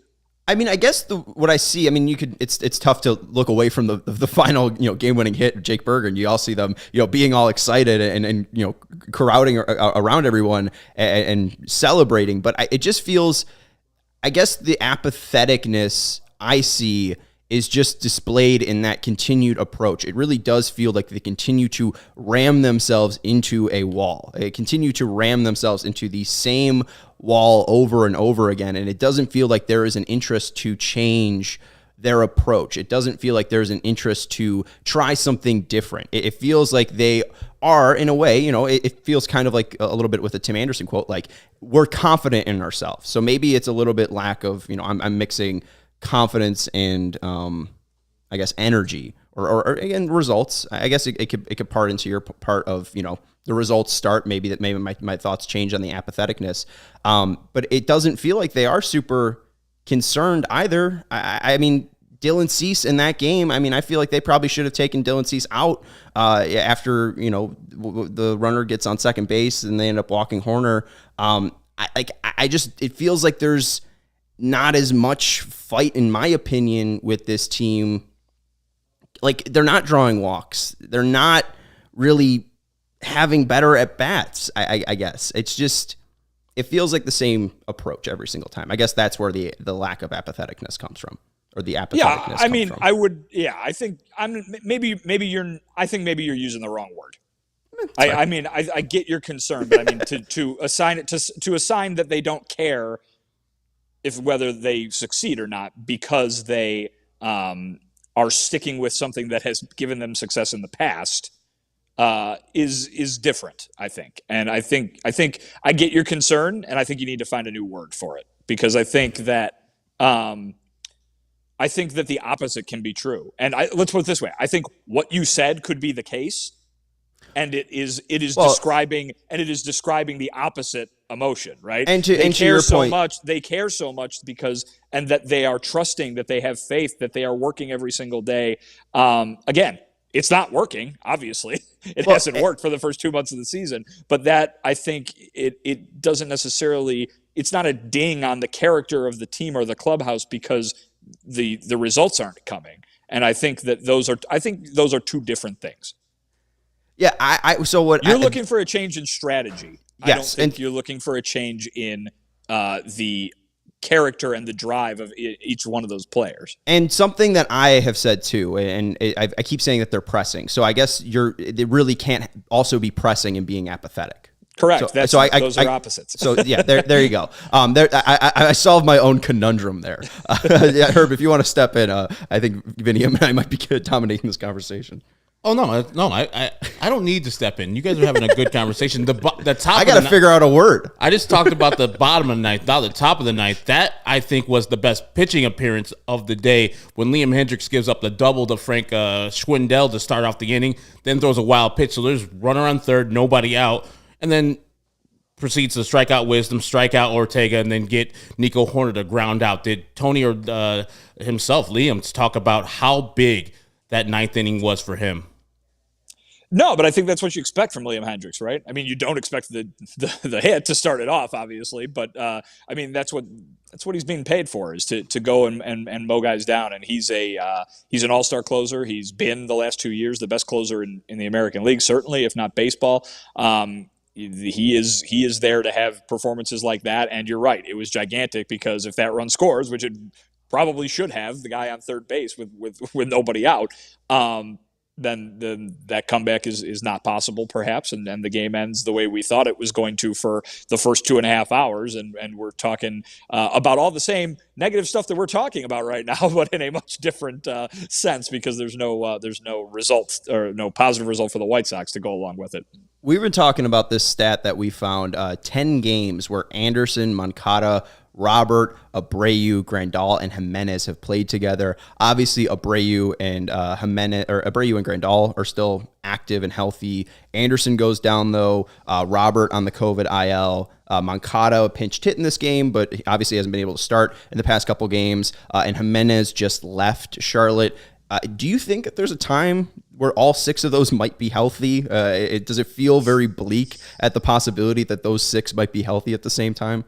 I guess what I see, it's tough to look away from the final, game-winning hit of Jake Berger, and you all see them, being all excited and crowding around everyone and celebrating. But it just feels, I guess the apatheticness I see is just displayed in that continued approach. It really does feel like they continue to ram themselves into a wall. They continue to ram themselves into the same wall over and over again, and it doesn't feel like there is an interest to change their approach. It doesn't feel like there's an interest to try something different. It feels like they are, in a way, it feels kind of like a little bit with the Tim Anderson quote, like we're confident in ourselves. So maybe it's a little bit lack of, I'm mixing confidence and I guess energy or again results. I guess it could part into your part of the results start. Maybe my thoughts change on the apatheticness, but it doesn't feel like they are super concerned either. I mean, Dylan Cease in that game, I feel like they probably should have taken Dylan Cease out after the runner gets on second base and they end up walking Horner. It feels like there's not as much fight, in my opinion, with this team. Like, they're not drawing walks. They're not really having better at bats. I guess it's just, it feels like the same approach every single time. I guess that's where the lack of apatheticness comes from, or the apatheticness. From. I think maybe you're using the wrong word. I get your concern, but to assign it to assign that they don't care whether they succeed or not because they are sticking with something that has given them success in the past is different, I think. And I think I get your concern, and I think you need to find a new word for it, because I think that the opposite can be true. And let's put it this way: I think what you said could be the case, and it is describing the opposite emotion, right? And to your point, they care so much because, and that they are trusting, that they have faith, that they are working every single day. Again, it's not working. Obviously, it hasn't worked for the first 2 months of the season. But that, I think, it doesn't necessarily. It's not a ding on the character of the team or the clubhouse because the results aren't coming. And I think that those are two different things. Yeah, so what you're looking for a change in strategy. Yes, I don't think you're looking for a change in the character and the drive of each one of those players. And something that I have said too, and I keep saying that they're pressing. So I guess they really can't also be pressing and being apathetic. Correct. Those are opposites. So yeah, there you go. I solved my own conundrum there. Herb, if you want to step in, I think Vinnie and I might be good dominating this conversation. Oh no! I don't need to step in. You guys are having a good conversation. The top. I got to figure out a word. I just talked about the bottom of the ninth, not the top of the ninth. That, I think, was the best pitching appearance of the day when Liam Hendricks gives up the double to Frank Schwindel to start off the inning, then throws a wild pitch. So there's runner on third, nobody out, and then proceeds to strike out Wisdom, strike out Ortega, and then get Nico Horner to ground out. Did Tony or himself, Liam, talk about how big that ninth inning was for him? No, but I think that's what you expect from Liam Hendricks, right? I mean, you don't expect the hit to start it off, obviously, but that's what he's being paid for, is to go and mow guys down. And he's an all-star closer. He's been the last 2 years the best closer in the American League, certainly, if not baseball. He is there to have performances like that. And you're right, it was gigantic, because if that run scores, which it probably should have, the guy on third base with nobody out, then that comeback is not possible, perhaps, and then the game ends the way we thought it was going to for the first 2.5 hours, and we're talking about all the same negative stuff that we're talking about right now, but in a much different sense, because there's no results, or no positive result for the White Sox to go along with it. We've been talking about this stat that we found, 10 games where Anderson, Moncada, Robert, Abreu, Grandal, and Jimenez have played together. Obviously, Abreu and Grandal are still active and healthy. Anderson goes down, though. Robert on the COVID IL. Moncada pinched hit in this game, but he obviously hasn't been able to start in the past couple games. And Jimenez just left Charlotte. Do you think that there's a time where all 6 of those might be healthy? Does it feel very bleak at the possibility that those 6 might be healthy at the same time?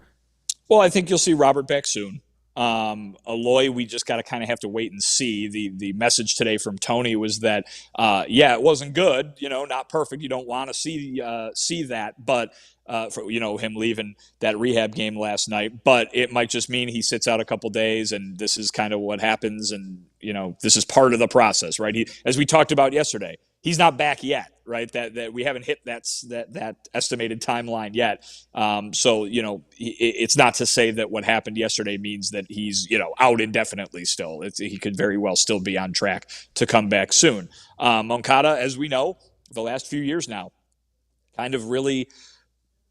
Well, I think you'll see Robert back soon. Eloy, we just got to kind of have to wait and see. The message today from Tony was that, it wasn't good, not perfect. You don't want to see that, but for him leaving that rehab game last night. But it might just mean he sits out a couple days, and this is kind of what happens. And this is part of the process, right? As we talked about yesterday, he's not back yet, right? That we haven't hit that estimated timeline yet. So it's not to say that what happened yesterday means that he's out indefinitely. Still, he could very well still be on track to come back soon. Moncada, as we know, the last few years now, kind of really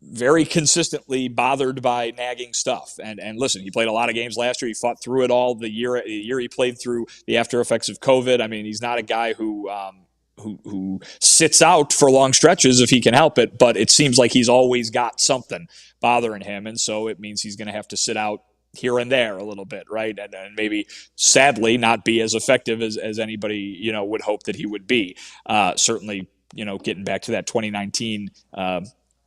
very consistently bothered by nagging stuff. And listen, he played a lot of games last year. He fought through it all the year he played through the after effects of COVID. I mean, he's not a guy who sits out for long stretches if he can help it, but it seems like he's always got something bothering him. And so it means he's going to have to sit out here and there a little bit, right? And maybe, sadly, not be as effective as anybody, would hope that he would be. Certainly, getting back to that 2019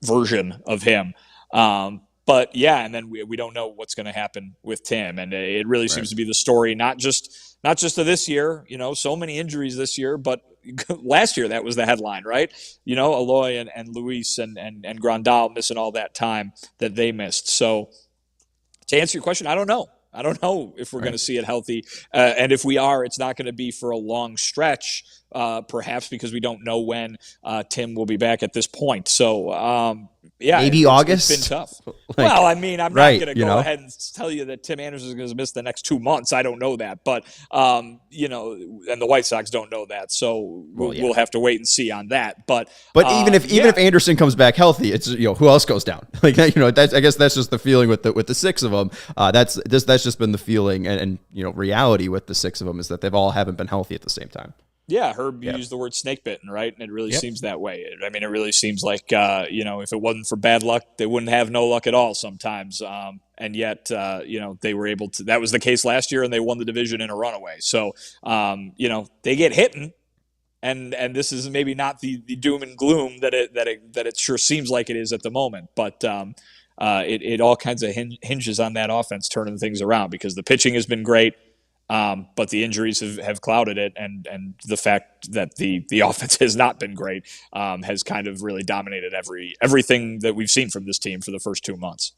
version of him. But yeah, and then we don't know what's going to happen with Tim. And it really seems to be the story, not just of this year, so many injuries this year, but last year that was the headline, right? Aloy and Luis and Grandal missing all that time that they missed. So to answer your question, I don't know. I don't know if we're going to see it healthy. And if we are, it's not going to be for a long stretch, perhaps because we don't know when Tim will be back at this point. So, maybe August. It's been tough. Well, I mean, I'm not going to go ahead and tell you that Tim Anderson is going to miss the next 2 months. I don't know that. But, and the White Sox don't know that. So we'll have to wait and see on that. But even if Anderson comes back healthy, it's, who else goes down? I guess that's just the feeling with the six of them. That's just been the feeling and reality with the six of them is that they've all haven't been healthy at the same time. Yeah, Herb used the word snake bitten, right? And it really seems that way. I mean, it really seems like, if it wasn't for bad luck, they wouldn't have no luck at all sometimes. And yet, they were able to. That was the case last year, and they won the division in a runaway. So, they get hitting, and this is maybe not the doom and gloom that it sure seems like it is at the moment. But it all kinds of hinges on that offense turning things around because the pitching has been great. But the injuries have clouded it, and the fact that the offense has not been great has kind of really dominated everything that we've seen from this team for the first 2 months.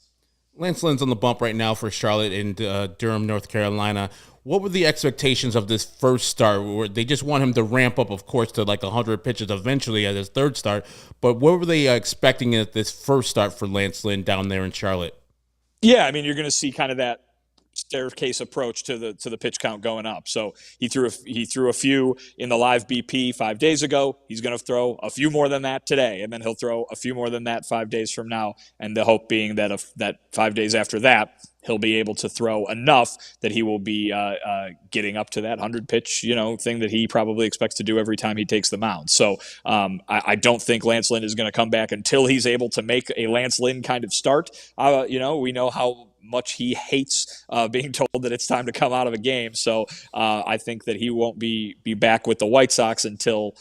Lance Lynn's on the bump right now for Charlotte and Durham, North Carolina. What were the expectations of this first start? They just want him to ramp up, of course, to like 100 pitches eventually at his third start. But what were they expecting at this first start for Lance Lynn down there in Charlotte? Yeah, I mean, you're going to see kind of that staircase approach to the pitch count going up. So he threw a few in the live BP 5 days ago. He's going to throw a few more than that today, and then he'll throw a few more than that 5 days from now. And the hope being that that 5 days after that, he'll be able to throw enough that he will be getting up to that 100 pitch, thing that he probably expects to do every time he takes the mound. So I don't think Lance Lynn is going to come back until he's able to make a Lance Lynn kind of start. We know how much he hates being told that it's time to come out of a game. So I think that he won't be back with the White Sox until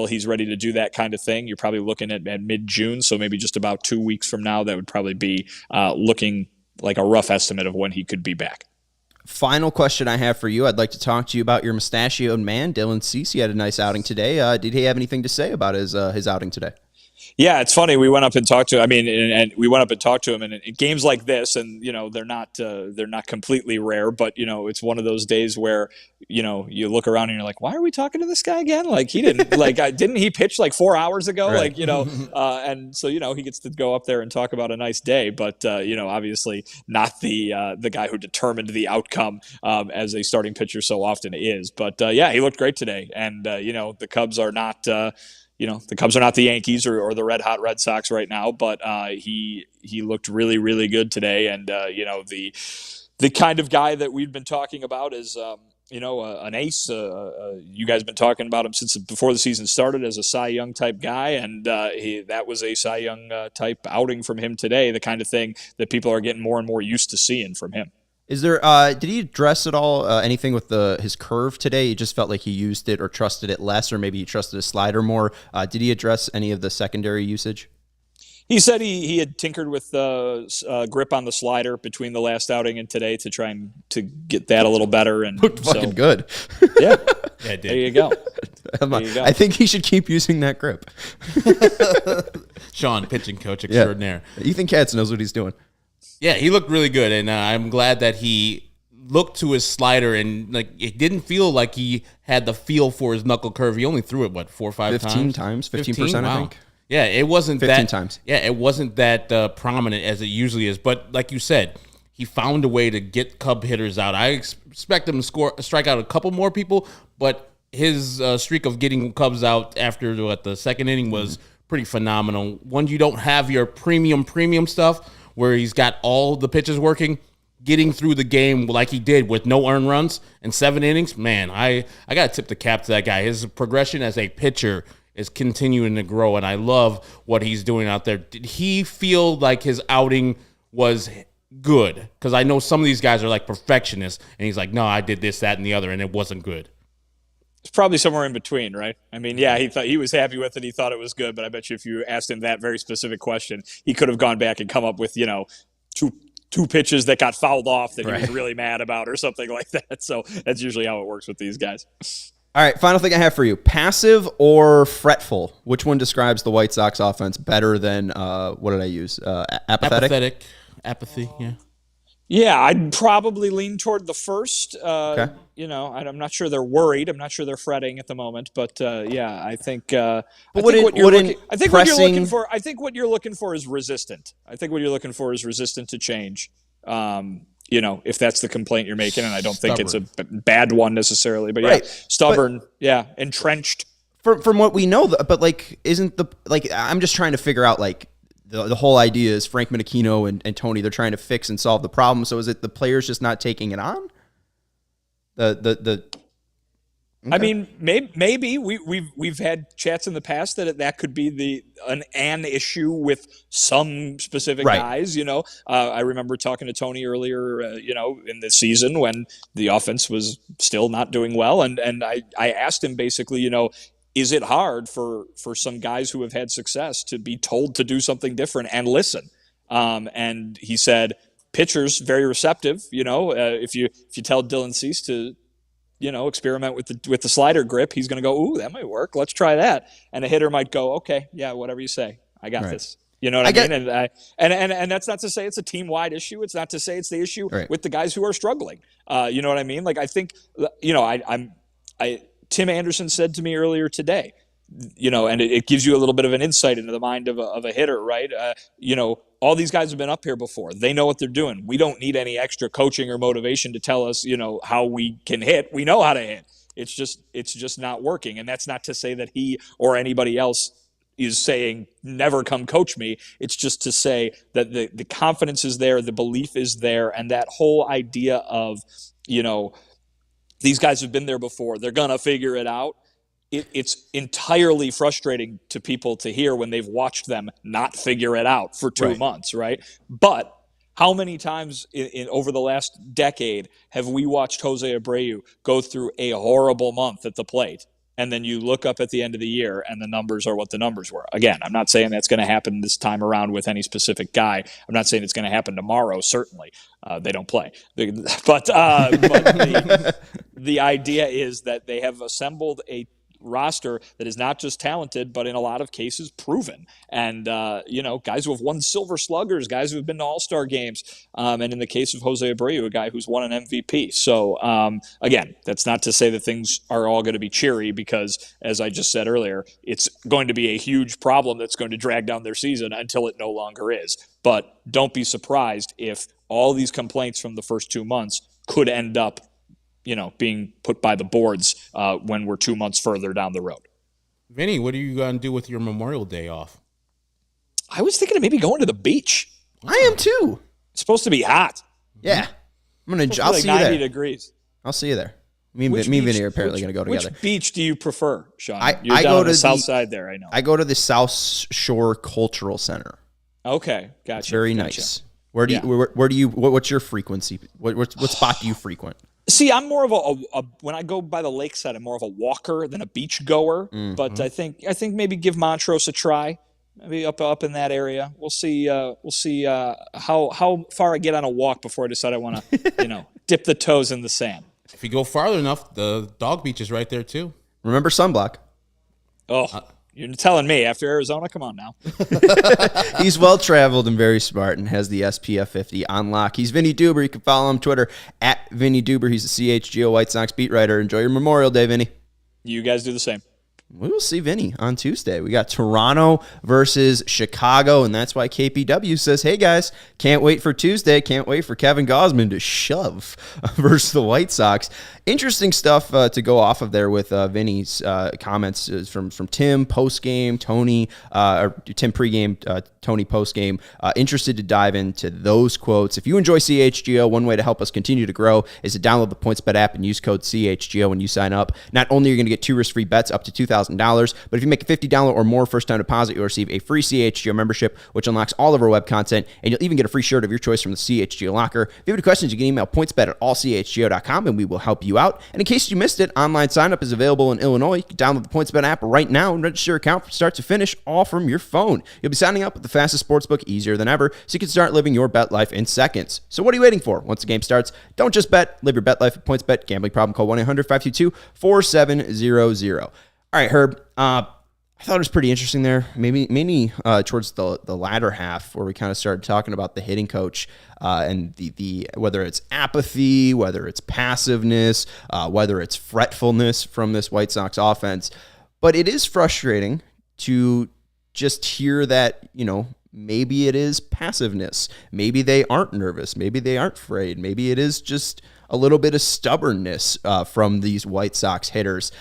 he's ready to do that kind of thing. You're probably looking at mid-June, so maybe just about 2 weeks from now. That would probably be looking like a rough estimate of when he could be back. Final question I have for you. I'd like to talk to you about your mustachioed man, Dylan Cease. He had a nice outing today. Did he have anything to say about his outing today? Yeah, it's funny. We went up and talked to him. I mean, and we went up and talked to him. And in games like this, and they're not completely rare, but it's one of those days where you look around and you're like, why are we talking to this guy again? Like he didn't didn't he pitch like 4 hours ago? Right. And so he gets to go up there and talk about a nice day, but obviously not the guy who determined the outcome as a starting pitcher so often is. But he looked great today, and the Cubs are not. The Cubs are not the Yankees or the red-hot Red Sox right now, but he looked really, really good today. And, the kind of guy that we've been talking about is, an ace. You guys have been talking about him since before the season started as a Cy Young type guy, and that was a Cy Young type outing from him today, the kind of thing that people are getting more and more used to seeing from him. Is there? Did he address at all anything with his curve today? He just felt like he used it or trusted it less, or maybe he trusted his slider more. Did he address any of the secondary usage? He said he had tinkered with grip on the slider between the last outing and today to try and to get that a little better. And looked fucking good. Yeah, it did. There you go. I think he should keep using that grip. Sean, pitching coach extraordinaire. Yeah. Ethan Katz knows what he's doing. Yeah, he looked really good, and I'm glad that he looked to his slider and like it didn't feel like he had the feel for his knuckle curve. He only threw it 4 or 5 times. 15%, I think. Yeah, it wasn't 15 times. Yeah, it wasn't that prominent as it usually is. But like you said, he found a way to get Cub hitters out. I expect him to strike out a couple more people, but his streak of getting Cubs out after the second inning was pretty phenomenal. When you don't have your premium stuff where he's got all the pitches working, getting through the game like he did with no earned runs and 7 innings, man, I got to tip the cap to that guy. His progression as a pitcher is continuing to grow, and I love what he's doing out there. Did he feel like his outing was good? Because I know some of these guys are like perfectionists, and he's like, no, I did this, that, and the other, and it wasn't good. It's probably somewhere in between, right? I mean, yeah, he thought he was happy with it. He thought it was good, but I bet you if you asked him that very specific question, he could have gone back and come up with, two pitches that got fouled off that he was really mad about or something like that. So that's usually how it works with these guys. All right, final thing I have for you. Passive or fretful? Which one describes the White Sox offense better than, what did I use? Apathetic? Apathy, yeah. Yeah, I'd probably lean toward the first. Okay. I'm not sure they're worried. I'm not sure they're fretting at the moment. But yeah, I think. I think what you're looking for. I think what you're looking for is resistant. I think what you're looking for is resistant to change. If that's the complaint you're making, and I don't think it's a bad one necessarily, but yeah, stubborn, entrenched. From what we know, but like, I'm just trying to figure out like. The whole idea is Frank Menachino and Tony, they're trying to fix and solve the problem. So is it the players just not taking it on? Okay. I mean, maybe we've had chats in the past that could be an issue with some specific guys. I remember talking to Tony earlier, in the season when the offense was still not doing well, and I asked him basically, is it hard for some guys who have had success to be told to do something different and listen? And he said, pitchers very receptive. If you tell Dylan Cease to, experiment with the slider grip, he's going to go, ooh, that might work. Let's try that. And a hitter might go, okay, yeah, whatever you say, I got this. You know what I mean? And that's not to say it's a team-wide issue. It's not to say it's the issue with the guys who are struggling. You know what I mean? Like I think, Tim Anderson said to me earlier today, and it gives you a little bit of an insight into the mind of a hitter, right? All these guys have been up here before. They know what they're doing. We don't need any extra coaching or motivation to tell us, how we can hit. We know how to hit. It's just not working. And that's not to say that he or anybody else is saying, never come coach me. It's just to say that the confidence is there, the belief is there, and that whole idea of, these guys have been there before. They're going to figure it out. It's entirely frustrating to people to hear when they've watched them not figure it out for 2 months, right? But how many times in over the last decade have we watched Jose Abreu go through a horrible month at the plate? And then you look up at the end of the year and the numbers are what the numbers were. Again, I'm not saying that's going to happen this time around with any specific guy. I'm not saying it's going to happen tomorrow, certainly. They don't play. But the idea is that they have assembled a roster that is not just talented, but in a lot of cases proven. And, guys who have won Silver Sluggers, guys who have been to All-Star games. And in the case of Jose Abreu, a guy who's won an MVP. So, again, that's not to say that things are all going to be cheery because, as I just said earlier, it's going to be a huge problem that's going to drag down their season until it no longer is. But don't be surprised if all these complaints from the first 2 months could end up being put by the boards when we're 2 months further down the road. Vinny, what are you going to do with your Memorial Day off? I was thinking of maybe going to the beach. I am too. It's supposed to be hot. Yeah. I'll see you 90 there. degrees. I'll see you there. Me and Vinny are apparently going to go together. Which beach do you prefer, Sean? You're down on the south side there, I know. I go to the South Shore Cultural Center. Okay, gotcha. It's very nice. Where do you what's your frequency? What spot do you frequent? See, I'm more of a when I go by the lakeside, I'm more of a walker than a beach goer. Mm-hmm. But I think maybe give Montrose a try. Maybe up in that area. We'll see. How far I get on a walk before I decide I want to dip the toes in the sand. If you go farther enough, the dog beach is right there too. Remember sunblock. Oh, You're telling me after Arizona? Come on now. He's well-traveled and very smart and has the SPF 50 on lock. He's Vinnie Duber. You can follow him on Twitter at Vinnie Duber. He's the CHGO White Sox beat writer. Enjoy your Memorial Day, Vinnie. You guys do the same. We will see Vinny on Tuesday. We got Toronto versus Chicago, and that's why KPW says, hey, guys, can't wait for Tuesday. Can't wait for Kevin Gausman to shove versus the White Sox. Interesting stuff to go off of there with Vinny's comments from Tim postgame, Tony, or Tim pregame, Tony postgame. Interested to dive into those quotes. If you enjoy CHGO, one way to help us continue to grow is to download the PointsBet app and use code CHGO when you sign up. Not only are you going to get 2 risk-free bets up to $2,000, but if you make a $50 or more first-time deposit, you'll receive a free CHGO membership, which unlocks all of our web content, and you'll even get a free shirt of your choice from the CHGO locker. If you have any questions, you can email pointsbet@allchgo.com, and we will help you out. And in case you missed it, online sign-up is available in Illinois. You can download the PointsBet app right now and register your account from start to finish, all from your phone. You'll be signing up with the fastest sportsbook easier than ever, so you can start living your bet life in seconds. So what are you waiting for? Once the game starts, don't just bet. Live your bet life at PointsBet. Gambling problem, call 1-800-522-4700. All right, Herb, I thought it was pretty interesting there. Maybe towards the latter half where we kind of started talking about the hitting coach and the whether it's apathy, whether it's passiveness, whether it's fretfulness from this White Sox offense. But it is frustrating to just hear that, maybe it is passiveness. Maybe they aren't nervous. Maybe they aren't afraid. Maybe it is just a little bit of stubbornness from these White Sox hitters.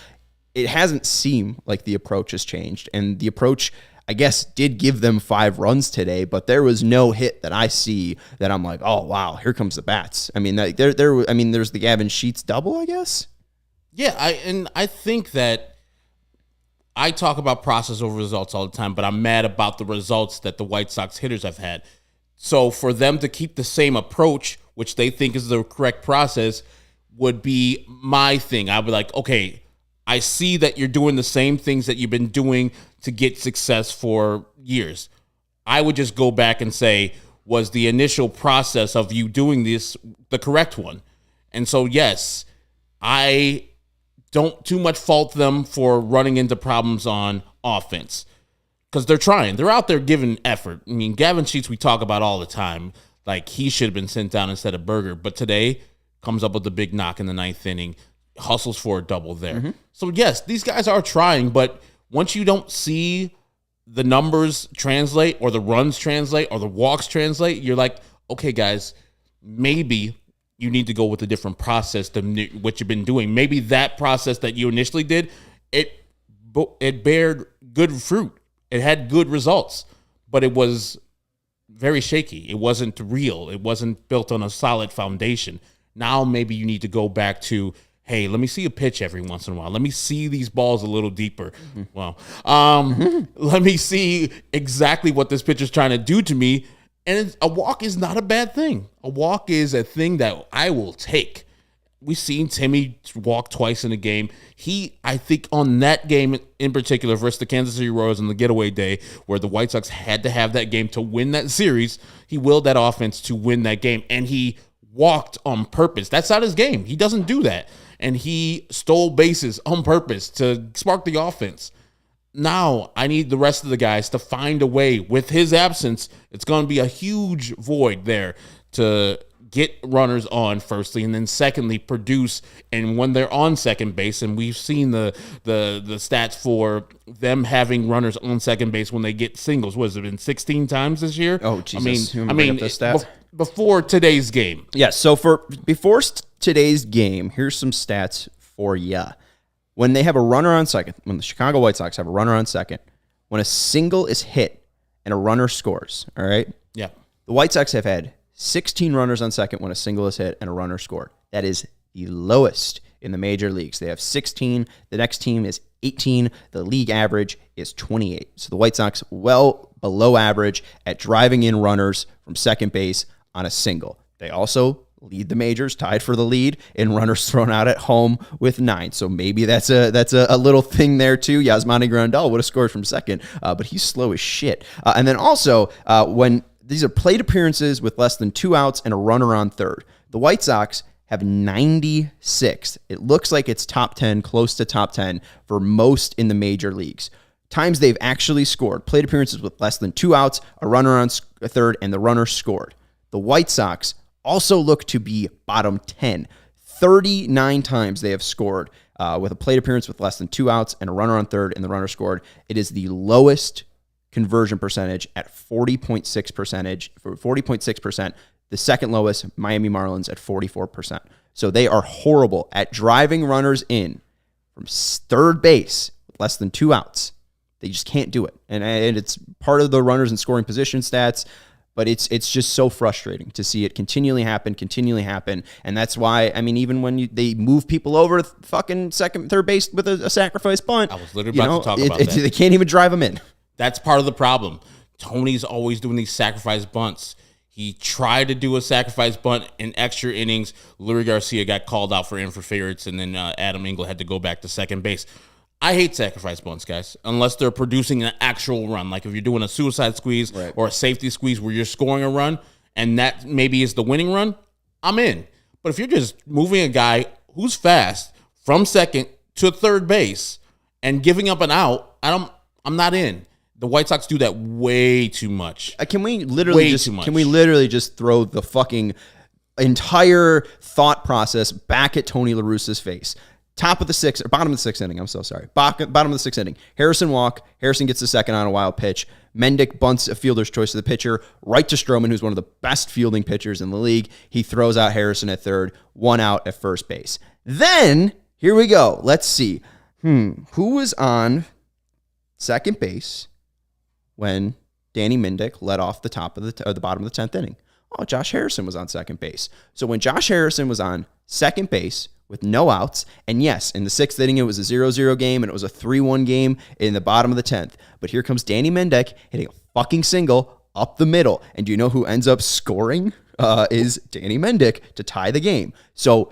It hasn't seemed like the approach has changed. And the approach, I guess, did give them 5 runs today, but there was no hit that I see that I'm like, oh, wow, here comes the bats. I mean, there's the Gavin Sheets double, I guess. Yeah, I think that I talk about process over results all the time, but I'm mad about the results that the White Sox hitters have had. So for them to keep the same approach, which they think is the correct process, would be my thing. I would be like, okay, I see that you're doing the same things that you've been doing to get success for years. I would just go back and say, was the initial process of you doing this the correct one? And so, yes, I don't too much fault them for running into problems on offense because they're trying. They're out there giving effort. I mean, Gavin Sheets, we talk about all the time. Like, he should have been sent down instead of Berger. But today, comes up with the big knock in the 9th inning. Hustles for a double there. Mm-hmm. So, yes, these guys are trying, but once you don't see the numbers translate or the runs translate or the walks translate, you're like, okay, guys, maybe you need to go with a different process than what you've been doing. Maybe that process that you initially did, it bared good fruit. It had good results, but it was very shaky. It wasn't real. It wasn't built on a solid foundation. Now maybe you need to go back to, hey, let me see a pitch every once in a while. Let me see these balls a little deeper. Mm-hmm. Well, let me see exactly what this pitcher's trying to do to me. And a walk is not a bad thing. A walk is a thing that I will take. We've seen Timmy walk twice in a game. I think on that game in particular versus the Kansas City Royals on the getaway day where the White Sox had to have that game to win that series, he willed that offense to win that game. And he walked on purpose. That's not his game. He doesn't do that. And he stole bases on purpose to spark the offense. Now, I need the rest of the guys to find a way. With his absence, it's going to be a huge void there to get runners on, firstly, and then secondly, produce. And when they're on second base, and we've seen the stats for them having runners on second base when they get singles. What has it been, 16 times this year? Oh, Jesus. I mean, before today's game. Yes, so before today's game, here's some stats for you. When they have a runner on second, when the Chicago White Sox have a runner on second, when a single is hit and a runner scores, all right? Yeah. The White Sox have had 16 runners on second when a single is hit and a runner scored. That is the lowest in the major leagues. They have 16. The next team is 18. The league average is 28. So the White Sox well below average at driving in runners from second base on a single. They also lead the majors, tied for the lead in runners thrown out at home with 9. So maybe that's a little thing there too. Yasmani Grandal would have scored from second, but he's slow as shit. And then also when these are plate appearances with less than 2 outs and a runner on third, the White Sox have 96. It looks like it's top 10, close to top 10 for most in the major leagues. times they've actually scored, plate appearances with less than 2 outs, a runner on third, and the runner scored. The White Sox also look to be bottom 10. 39 times they have scored with a plate appearance with less than 2 outs and a runner on third and the runner scored. It is the lowest conversion percentage at 40.6%. The second lowest, Miami Marlins at 44%. So they are horrible at driving runners in from third base with less than 2 outs. They just can't do it. And it's part of the runners in scoring position stats. But it's just so frustrating to see it continually happen. And that's why, I mean, even when they move people over to fucking third base with a sacrifice bunt. I was literally about to talk about that. They can't even drive them in. That's part of the problem. Tony's always doing these sacrifice bunts. He tried to do a sacrifice bunt in extra innings. Luis Garcia got called out for interference, and then Adam Engel had to go back to second base. I hate sacrifice bunts, guys, unless they're producing an actual run. Like if you're doing a suicide squeeze or a safety squeeze where you're scoring a run, and that maybe is the winning run, I'm in. But if you're just moving a guy who's fast from second to third base and giving up an out, I'm not in. The White Sox do that way too much. Can we literally just throw the fucking entire thought process back at Tony La Russa's face? Bottom of the sixth inning. I'm so sorry. Bottom of the sixth inning. Harrison gets the second on a wild pitch. Mendick bunts a fielder's choice to the pitcher right to Stroman, who's one of the best fielding pitchers in the league. He throws out Harrison at third, 1 out at first base. Then, here we go. Let's see. Who was on second base when Danny Mendick led off the bottom of the 10th inning? Oh, Josh Harrison was on second base. So when Josh Harrison was on second base with no outs, and yes, in the 6th inning, it was a 0-0 game, and it was a 3-1 game in the bottom of the 10th. But here comes Danny Mendick hitting a fucking single up the middle. And do you know who ends up scoring? Is Danny Mendick to tie the game. So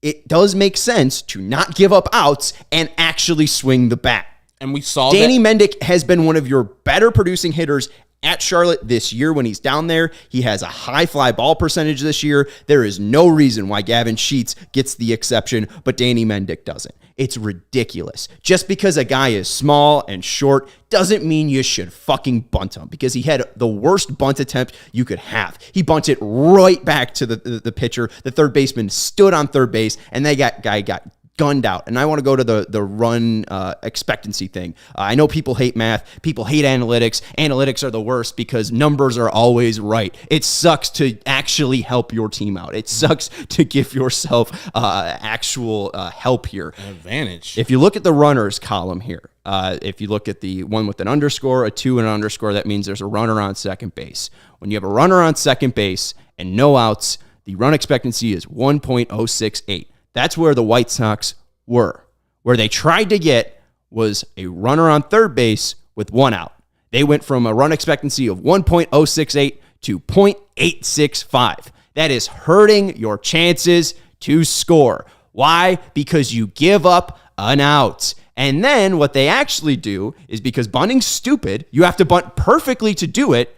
it does make sense to not give up outs and actually swing the bat. And we saw Danny Mendick has been one of your better producing hitters at Charlotte this year when he's down there. He has a high fly ball percentage this year. There is no reason why Gavin Sheets gets the exception, but Danny Mendick doesn't. It's ridiculous. Just because a guy is small and short doesn't mean you should fucking bunt him, because he had the worst bunt attempt you could have. He bunted right back to the pitcher. The third baseman stood on third base, and that guy got gunned out. And I want to go to the run expectancy thing. I know people hate math. People hate analytics. Analytics are the worst because numbers are always right. It sucks to actually help your team out. It sucks to give yourself actual help here. An advantage. If you look at the runners column here, if you look at the one with an underscore, a 2 and an underscore, that means there's a runner on second base. When you have a runner on second base and no outs, the run expectancy is 1.068. That's where the White Sox were. Where they tried to get was a runner on third base with 1 out. They went from a run expectancy of 1.068 to 0.865. That is hurting your chances to score. Why? Because you give up an out. And then what they actually do is, because bunting's stupid, you have to bunt perfectly to do it.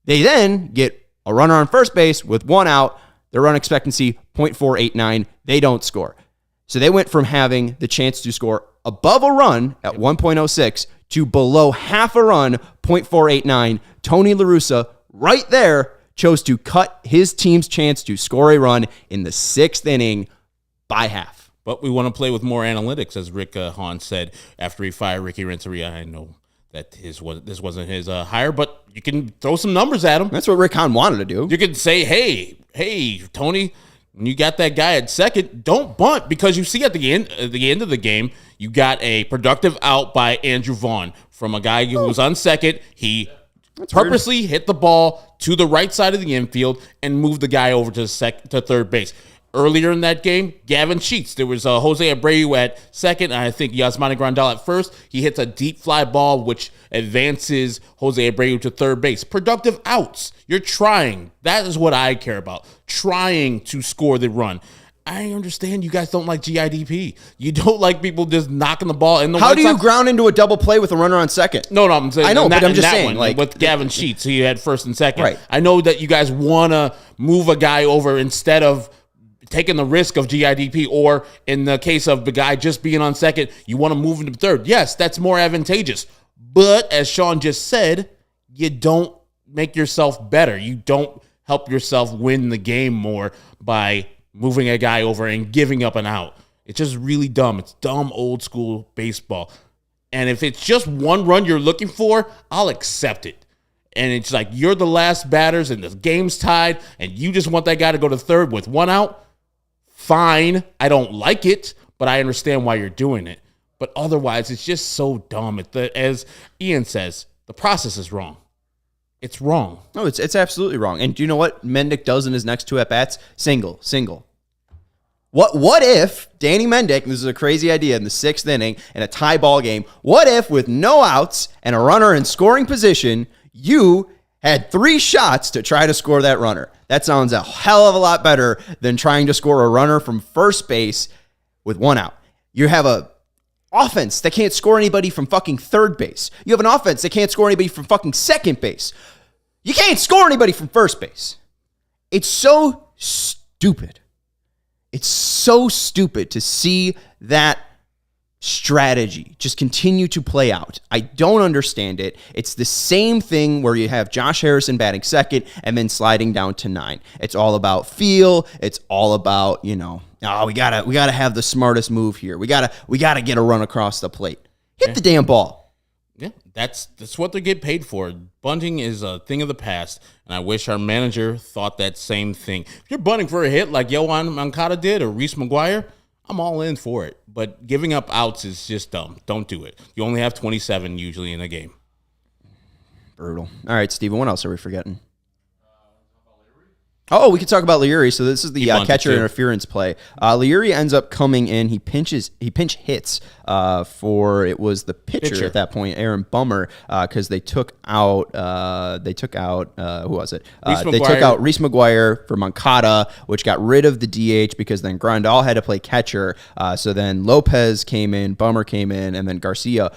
They then get a runner on first base with 1 out. Their run expectancy, 0.489. They don't score. So they went from having the chance to score above a run at 1.06 to below half a run, 0.489. Tony La Russa, right there, chose to cut his team's chance to score a run in the 6th inning by half. But we want to play with more analytics, as Rick Hahn said after he fired Ricky Renteria. I know that this wasn't his hire, but you can throw some numbers at him. That's what Rick Hahn wanted to do. You could say, hey, Tony, when you got that guy at second, don't bunt, because you see at the end of the game, you got a productive out by Andrew Vaughn from a guy who was on second. He purposely hit the ball to the right side of the infield and moved the guy over to third base. Earlier in that game, Gavin Sheets, there was Jose Abreu at second, and I think Yasmani Grandal at first. He hits a deep fly ball, which advances Jose Abreu to third base. Productive outs. You're trying. That is what I care about. Trying to score the run. I understand you guys don't like GIDP. You don't like people just knocking the ball in the How do you ground into a double play with a runner on second? No, I'm saying. I know, but I'm just saying. Like with Gavin Sheets, he had first and second. Right. I know that you guys want to move a guy over instead of taking the risk of GIDP, or in the case of the guy just being on second, you want to move him to third. Yes, that's more advantageous. But as Sean just said, you don't make yourself better. You don't help yourself win the game more by moving a guy over and giving up an out. It's just really dumb. It's dumb old school baseball. And if it's just one run you're looking for, I'll accept it. And it's like you're the last batters and the game's tied and you just want that guy to go to third with one out. Fine. I don't like it, but I understand why you're doing it. But otherwise, it's just so dumb. As Ian says, the process is wrong. It's wrong. No, it's absolutely wrong. And do you know what Mendick does in his next 2 at-bats? Single. What if Danny Mendick, this is a crazy idea, in the 6th inning in a tie ball game, what if with no outs and a runner in scoring position, you had 3 shots to try to score that runner? That sounds a hell of a lot better than trying to score a runner from first base with 1 out. You have a offense that can't score anybody from fucking third base. You have an offense that can't score anybody from fucking second base. You can't score anybody from first base. It's so stupid. It's so stupid to see that strategy just continue to play out. I don't understand it. It's the same thing where you have Josh Harrison batting second and then sliding down to 9. It's all about feel. It's all about, we gotta have the smartest move here. We gotta get a run across the plate. Hit the damn ball. Yeah, that's what they get paid for. Bunting is a thing of the past, and I wish our manager thought that same thing. If you're bunting for a hit like Yohan Moncada did or Reese McGuire, I'm all in for it. But giving up outs is just dumb. Don't do it. You only have 27 usually in a game. Brutal. All right, Steven, what else are we forgetting? Oh, we could talk about Leury. So this is the catcher interference play. Leury ends up coming in. He pinch hits for, it was the pitcher at that point, Aaron Bummer, because they took out who was it? They took out Reese McGuire for Moncada, which got rid of the DH because then Grandal had to play catcher. So then Lopez came in, Bummer came in, and then Garcia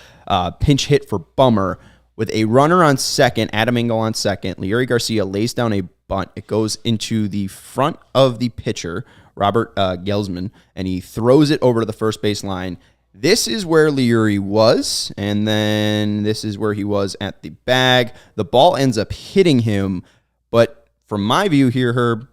pinch hit for Bummer. With a runner on second, Adam Engel on second, Leury Garcia lays down a bunt. It goes into the front of the pitcher, Robert Gelsman, and he throws it over to the first base line. This is where Leury was, and then this is where he was at the bag. The ball ends up hitting him, but from my view here, Herb,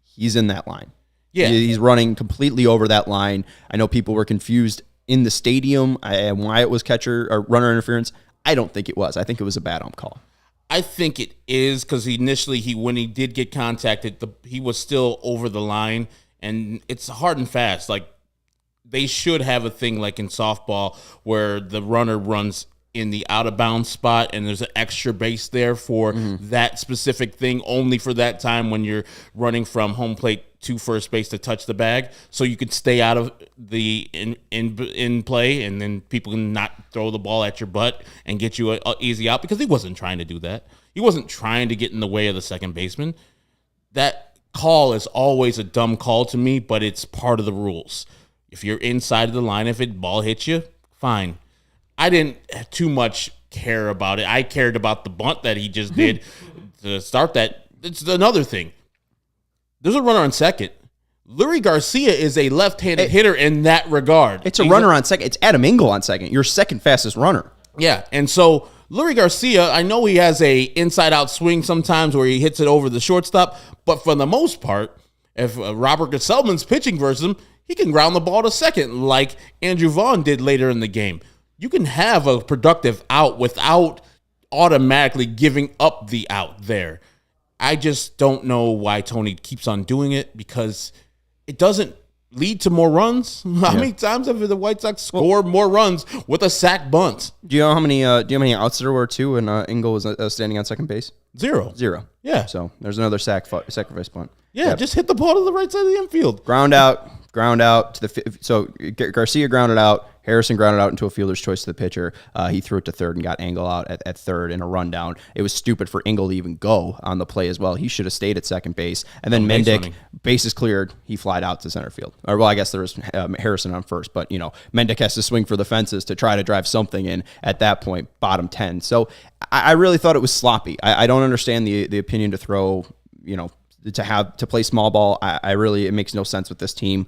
he's in that line. Yeah, he's running completely over that line. I know people were confused in the stadium and why it was catcher or runner interference. I don't think it was. I think it was a bad ump call. I think it is because initially when he did get contacted, he was still over the line, and it's hard and fast. Like they should have a thing like in softball where the runner runs in the out of bounds spot and there's an extra base there for that specific thing only for that time when you're running from home plate to first base to touch the bag, so you could stay out of the in play, and then people can not throw the ball at your butt and get you a easy out, because he wasn't trying to do that. He wasn't trying to get in the way of the second baseman. That call is always a dumb call to me, but it's part of the rules. If you're inside of the line, if it ball hits you, fine. I didn't too much care about it. I cared about the bunt that he just did to start that. It's another thing. There's a runner on second. Leury Garcia is a left-handed hitter in that regard. It's a runner on second. It's Adam Engel on second. Your second fastest runner. Yeah, and so Leury Garcia, I know he has a inside-out swing sometimes where he hits it over the shortstop, but for the most part, if Robert Gesellman's pitching versus him, he can ground the ball to second like Andrew Vaughn did later in the game. You can have a productive out without automatically giving up the out there. I just don't know why Tony keeps on doing it, because it doesn't lead to more runs. How many times have the White Sox scored more runs with a sack bunt? Do you know how many outs there were too when Engel was standing on second base? Zero. Yeah. So there's another sacrifice bunt. Yeah, just hit the ball to the right side of the infield. Ground out to the. So Garcia grounded out. Harrison grounded out into a fielder's choice to the pitcher. He threw it to third and got Engel out at third in a rundown. It was stupid for Engel to even go on the play as well. He should have stayed at second base. And then Mendick, bases cleared, he flied out to center field. Or, well, I guess there was Harrison on first, but, Mendick has to swing for the fences to try to drive something in at that point, bottom 10. So I really thought it was sloppy. I don't understand the opinion to throw, to play small ball. It makes no sense with this team.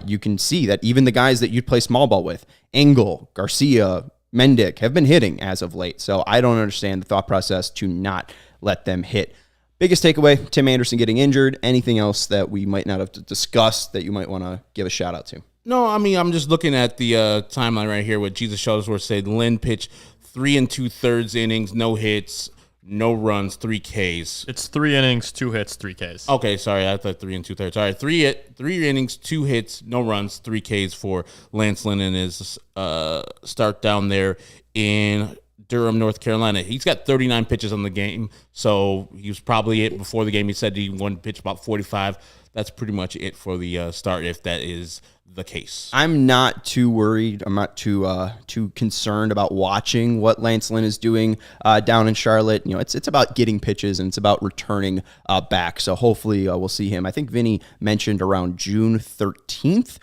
You can see that even the guys that you'd play small ball with, Engel, Garcia, Mendick have been hitting as of late. So I don't understand the thought process to not let them hit. Biggest takeaway, Tim Anderson getting injured. Anything else that we might not have discussed that you might want to give a shout out to? No, I mean, I'm just looking at the timeline right here. What Jesus Shuttlesworth said, Lynn pitched 3 2/3 innings, no hits, no runs, 3 Ks. It's 3 innings, 2 hits, 3 Ks. Okay, sorry, I thought 3 2/3. All right, three innings, 2 hits, no runs, 3 Ks for Lance Lynn in his start down there in Durham, North Carolina. He's got 39 pitches on the game, so he was probably it before the game. He said he wanted to pitch about 45. That's pretty much it for the start, if that is the case. I'm not too worried. I'm not too concerned about watching what Lance Lynn is doing down in Charlotte. You know, it's about getting pitches and it's about returning back. So hopefully we'll see him. I think Vinnie mentioned around June 13th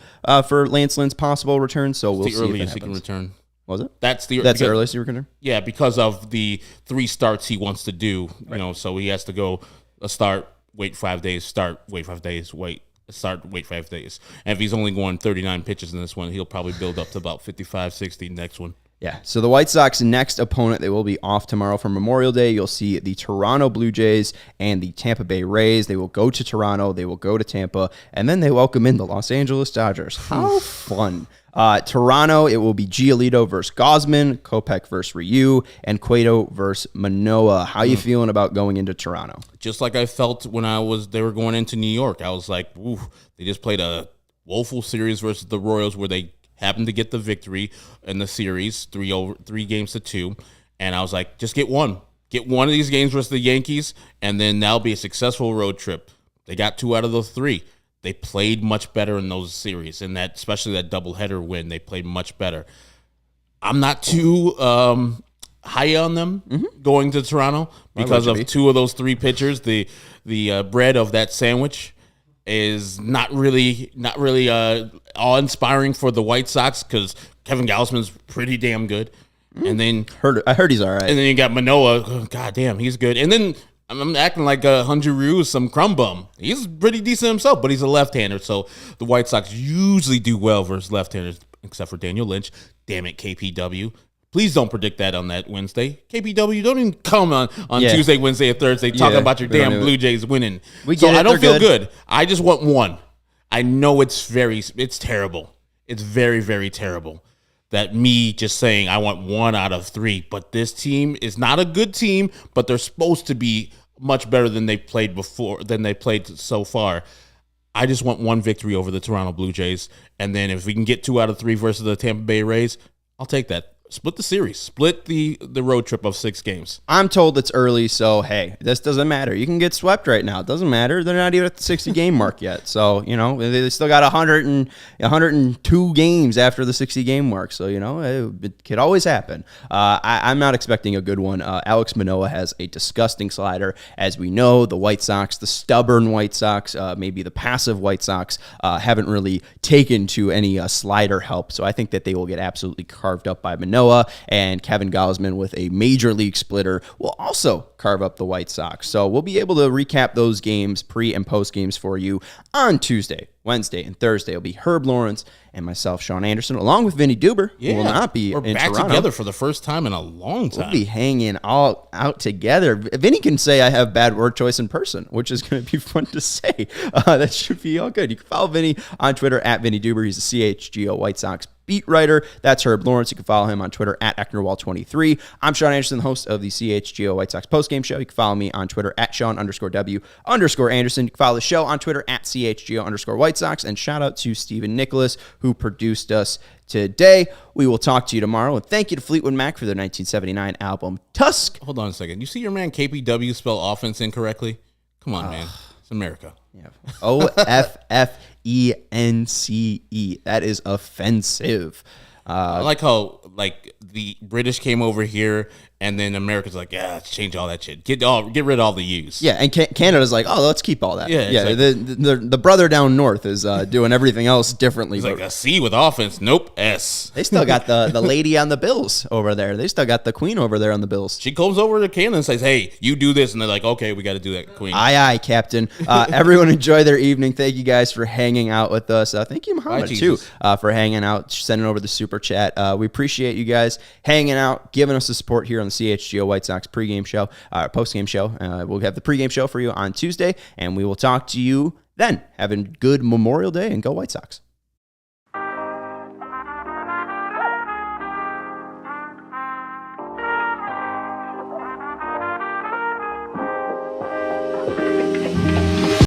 for Lance Lynn's possible return. So we'll see the earliest if he can return. Was it? That's the earliest you return? Yeah, because of the 3 starts he wants to do. You know, so he has to go a start, wait 5 days, start, wait 5 days, start, wait 5 days. And if he's only going 39 pitches in this one, he'll probably build up to about 55, 60 next one. Yeah, so the White Sox next opponent, they will be off tomorrow for Memorial Day. You'll see the Toronto Blue Jays and the Tampa Bay Rays. They will go to Toronto, they will go to Tampa, and then they welcome in the Los Angeles Dodgers. How fun. Toronto, it will be Giolito versus Gosman, Kopech versus Ryu, and Cueto versus Manoah. How you feeling about going into Toronto? Just like I felt when they were going into New York. I was like, ooh, they just played a woeful series versus the Royals where they happened to get the victory in the series, 3-2, and I was like, just get one of these games versus the Yankees, and then that'll be a successful road trip. They got 2 out of those 3. They played much better in those series, and that, especially that doubleheader win, they played much better. I'm not too high on them going to Toronto because of 2 of those 3 pitchers. The bread of that sandwich is not really awe-inspiring for the White Sox because Kevin Gausman's pretty damn good. And then I heard he's all right. And then you got Manoah. Oh, God damn, he's good. And then I'm acting like Hunter Ryu is some crumb bum. He's pretty decent himself, but he's a left-hander. So the White Sox usually do well versus left-handers, except for Daniel Lynch. Damn it, KPW. Please don't predict that on that Wednesday. KPW, don't even come on Tuesday, Wednesday, or Thursday talking about your damn Blue Jays winning. I don't feel good. I just want one. I know it's terrible. It's very, very terrible that me just saying I want 1 out of 3. But this team is not a good team, but they're supposed to be much better than they played so far. I just want 1 victory over the Toronto Blue Jays. And then if we can get 2 out of 3 versus the Tampa Bay Rays, I'll take that. Split the series. Split the road trip of 6 games. I'm told it's early, so hey, this doesn't matter. You can get swept right now. It doesn't matter. They're not even at the 60-game mark yet. So, you know, they still got 102 games after the 60-game mark. So, you know, it could always happen. I'm not expecting a good one. Alex Manoah has a disgusting slider. As we know, the White Sox, the stubborn White Sox, maybe the passive White Sox, haven't really taken to any slider help. So I think that they will get absolutely carved up by Manoah. And Kevin Gausman with a major league splitter will also carve up the White Sox. So we'll be able to recap those games, pre and post games for you on Tuesday, Wednesday, and Thursday. It'll be Herb Lawrence and myself, Sean Anderson, along with Vinnie Duber, who will not be in back Toronto. Together for the first time in a long time. We'll be hanging all out together. Vinnie can say I have bad word choice in person, which is going to be fun to say. That should be all good. You can follow Vinnie on Twitter at Vinnie Duber. He's a CHGO White Sox beat writer. That's Herb Lawrence. You can follow him on Twitter at Ecknerwall23. I'm Sean Anderson, the host of the CHGO White Sox postgame show. You can follow me on Twitter at Sean_W_Anderson. You can follow the show on Twitter at CHGO_White Sox. And shout out to Stephen Nicholas, who produced us today. We will talk to you tomorrow. And thank you to Fleetwood Mac for their 1979 album, Tusk. Hold on a second. You see your man KPW spell offense incorrectly? Come on, man. It's America. Yeah. OFFENCE. That is offensive. I like how the British came over here And then America's like, yeah, let's change all that shit. Get rid of all the U's. Yeah, and Canada's like, oh, let's keep all that. Yeah, yeah. like, The brother down north is doing everything else differently. It's like a C with offense. Nope, S. They still got the lady on the Bills over there. They still got the queen over there on the Bills. She comes over to Canada and says, hey, you do this. And they're like, okay, we got to do that, queen. Aye, Captain. Everyone enjoy their evening. Thank you guys for hanging out with us. Thank you, Muhammad, too, for hanging out, sending over the super chat. We appreciate you guys hanging out, giving us the support here on the CHGO White Sox pregame show, postgame show. We'll have the pregame show for you on Tuesday, and we will talk to you then. Have a good Memorial Day, and go White Sox.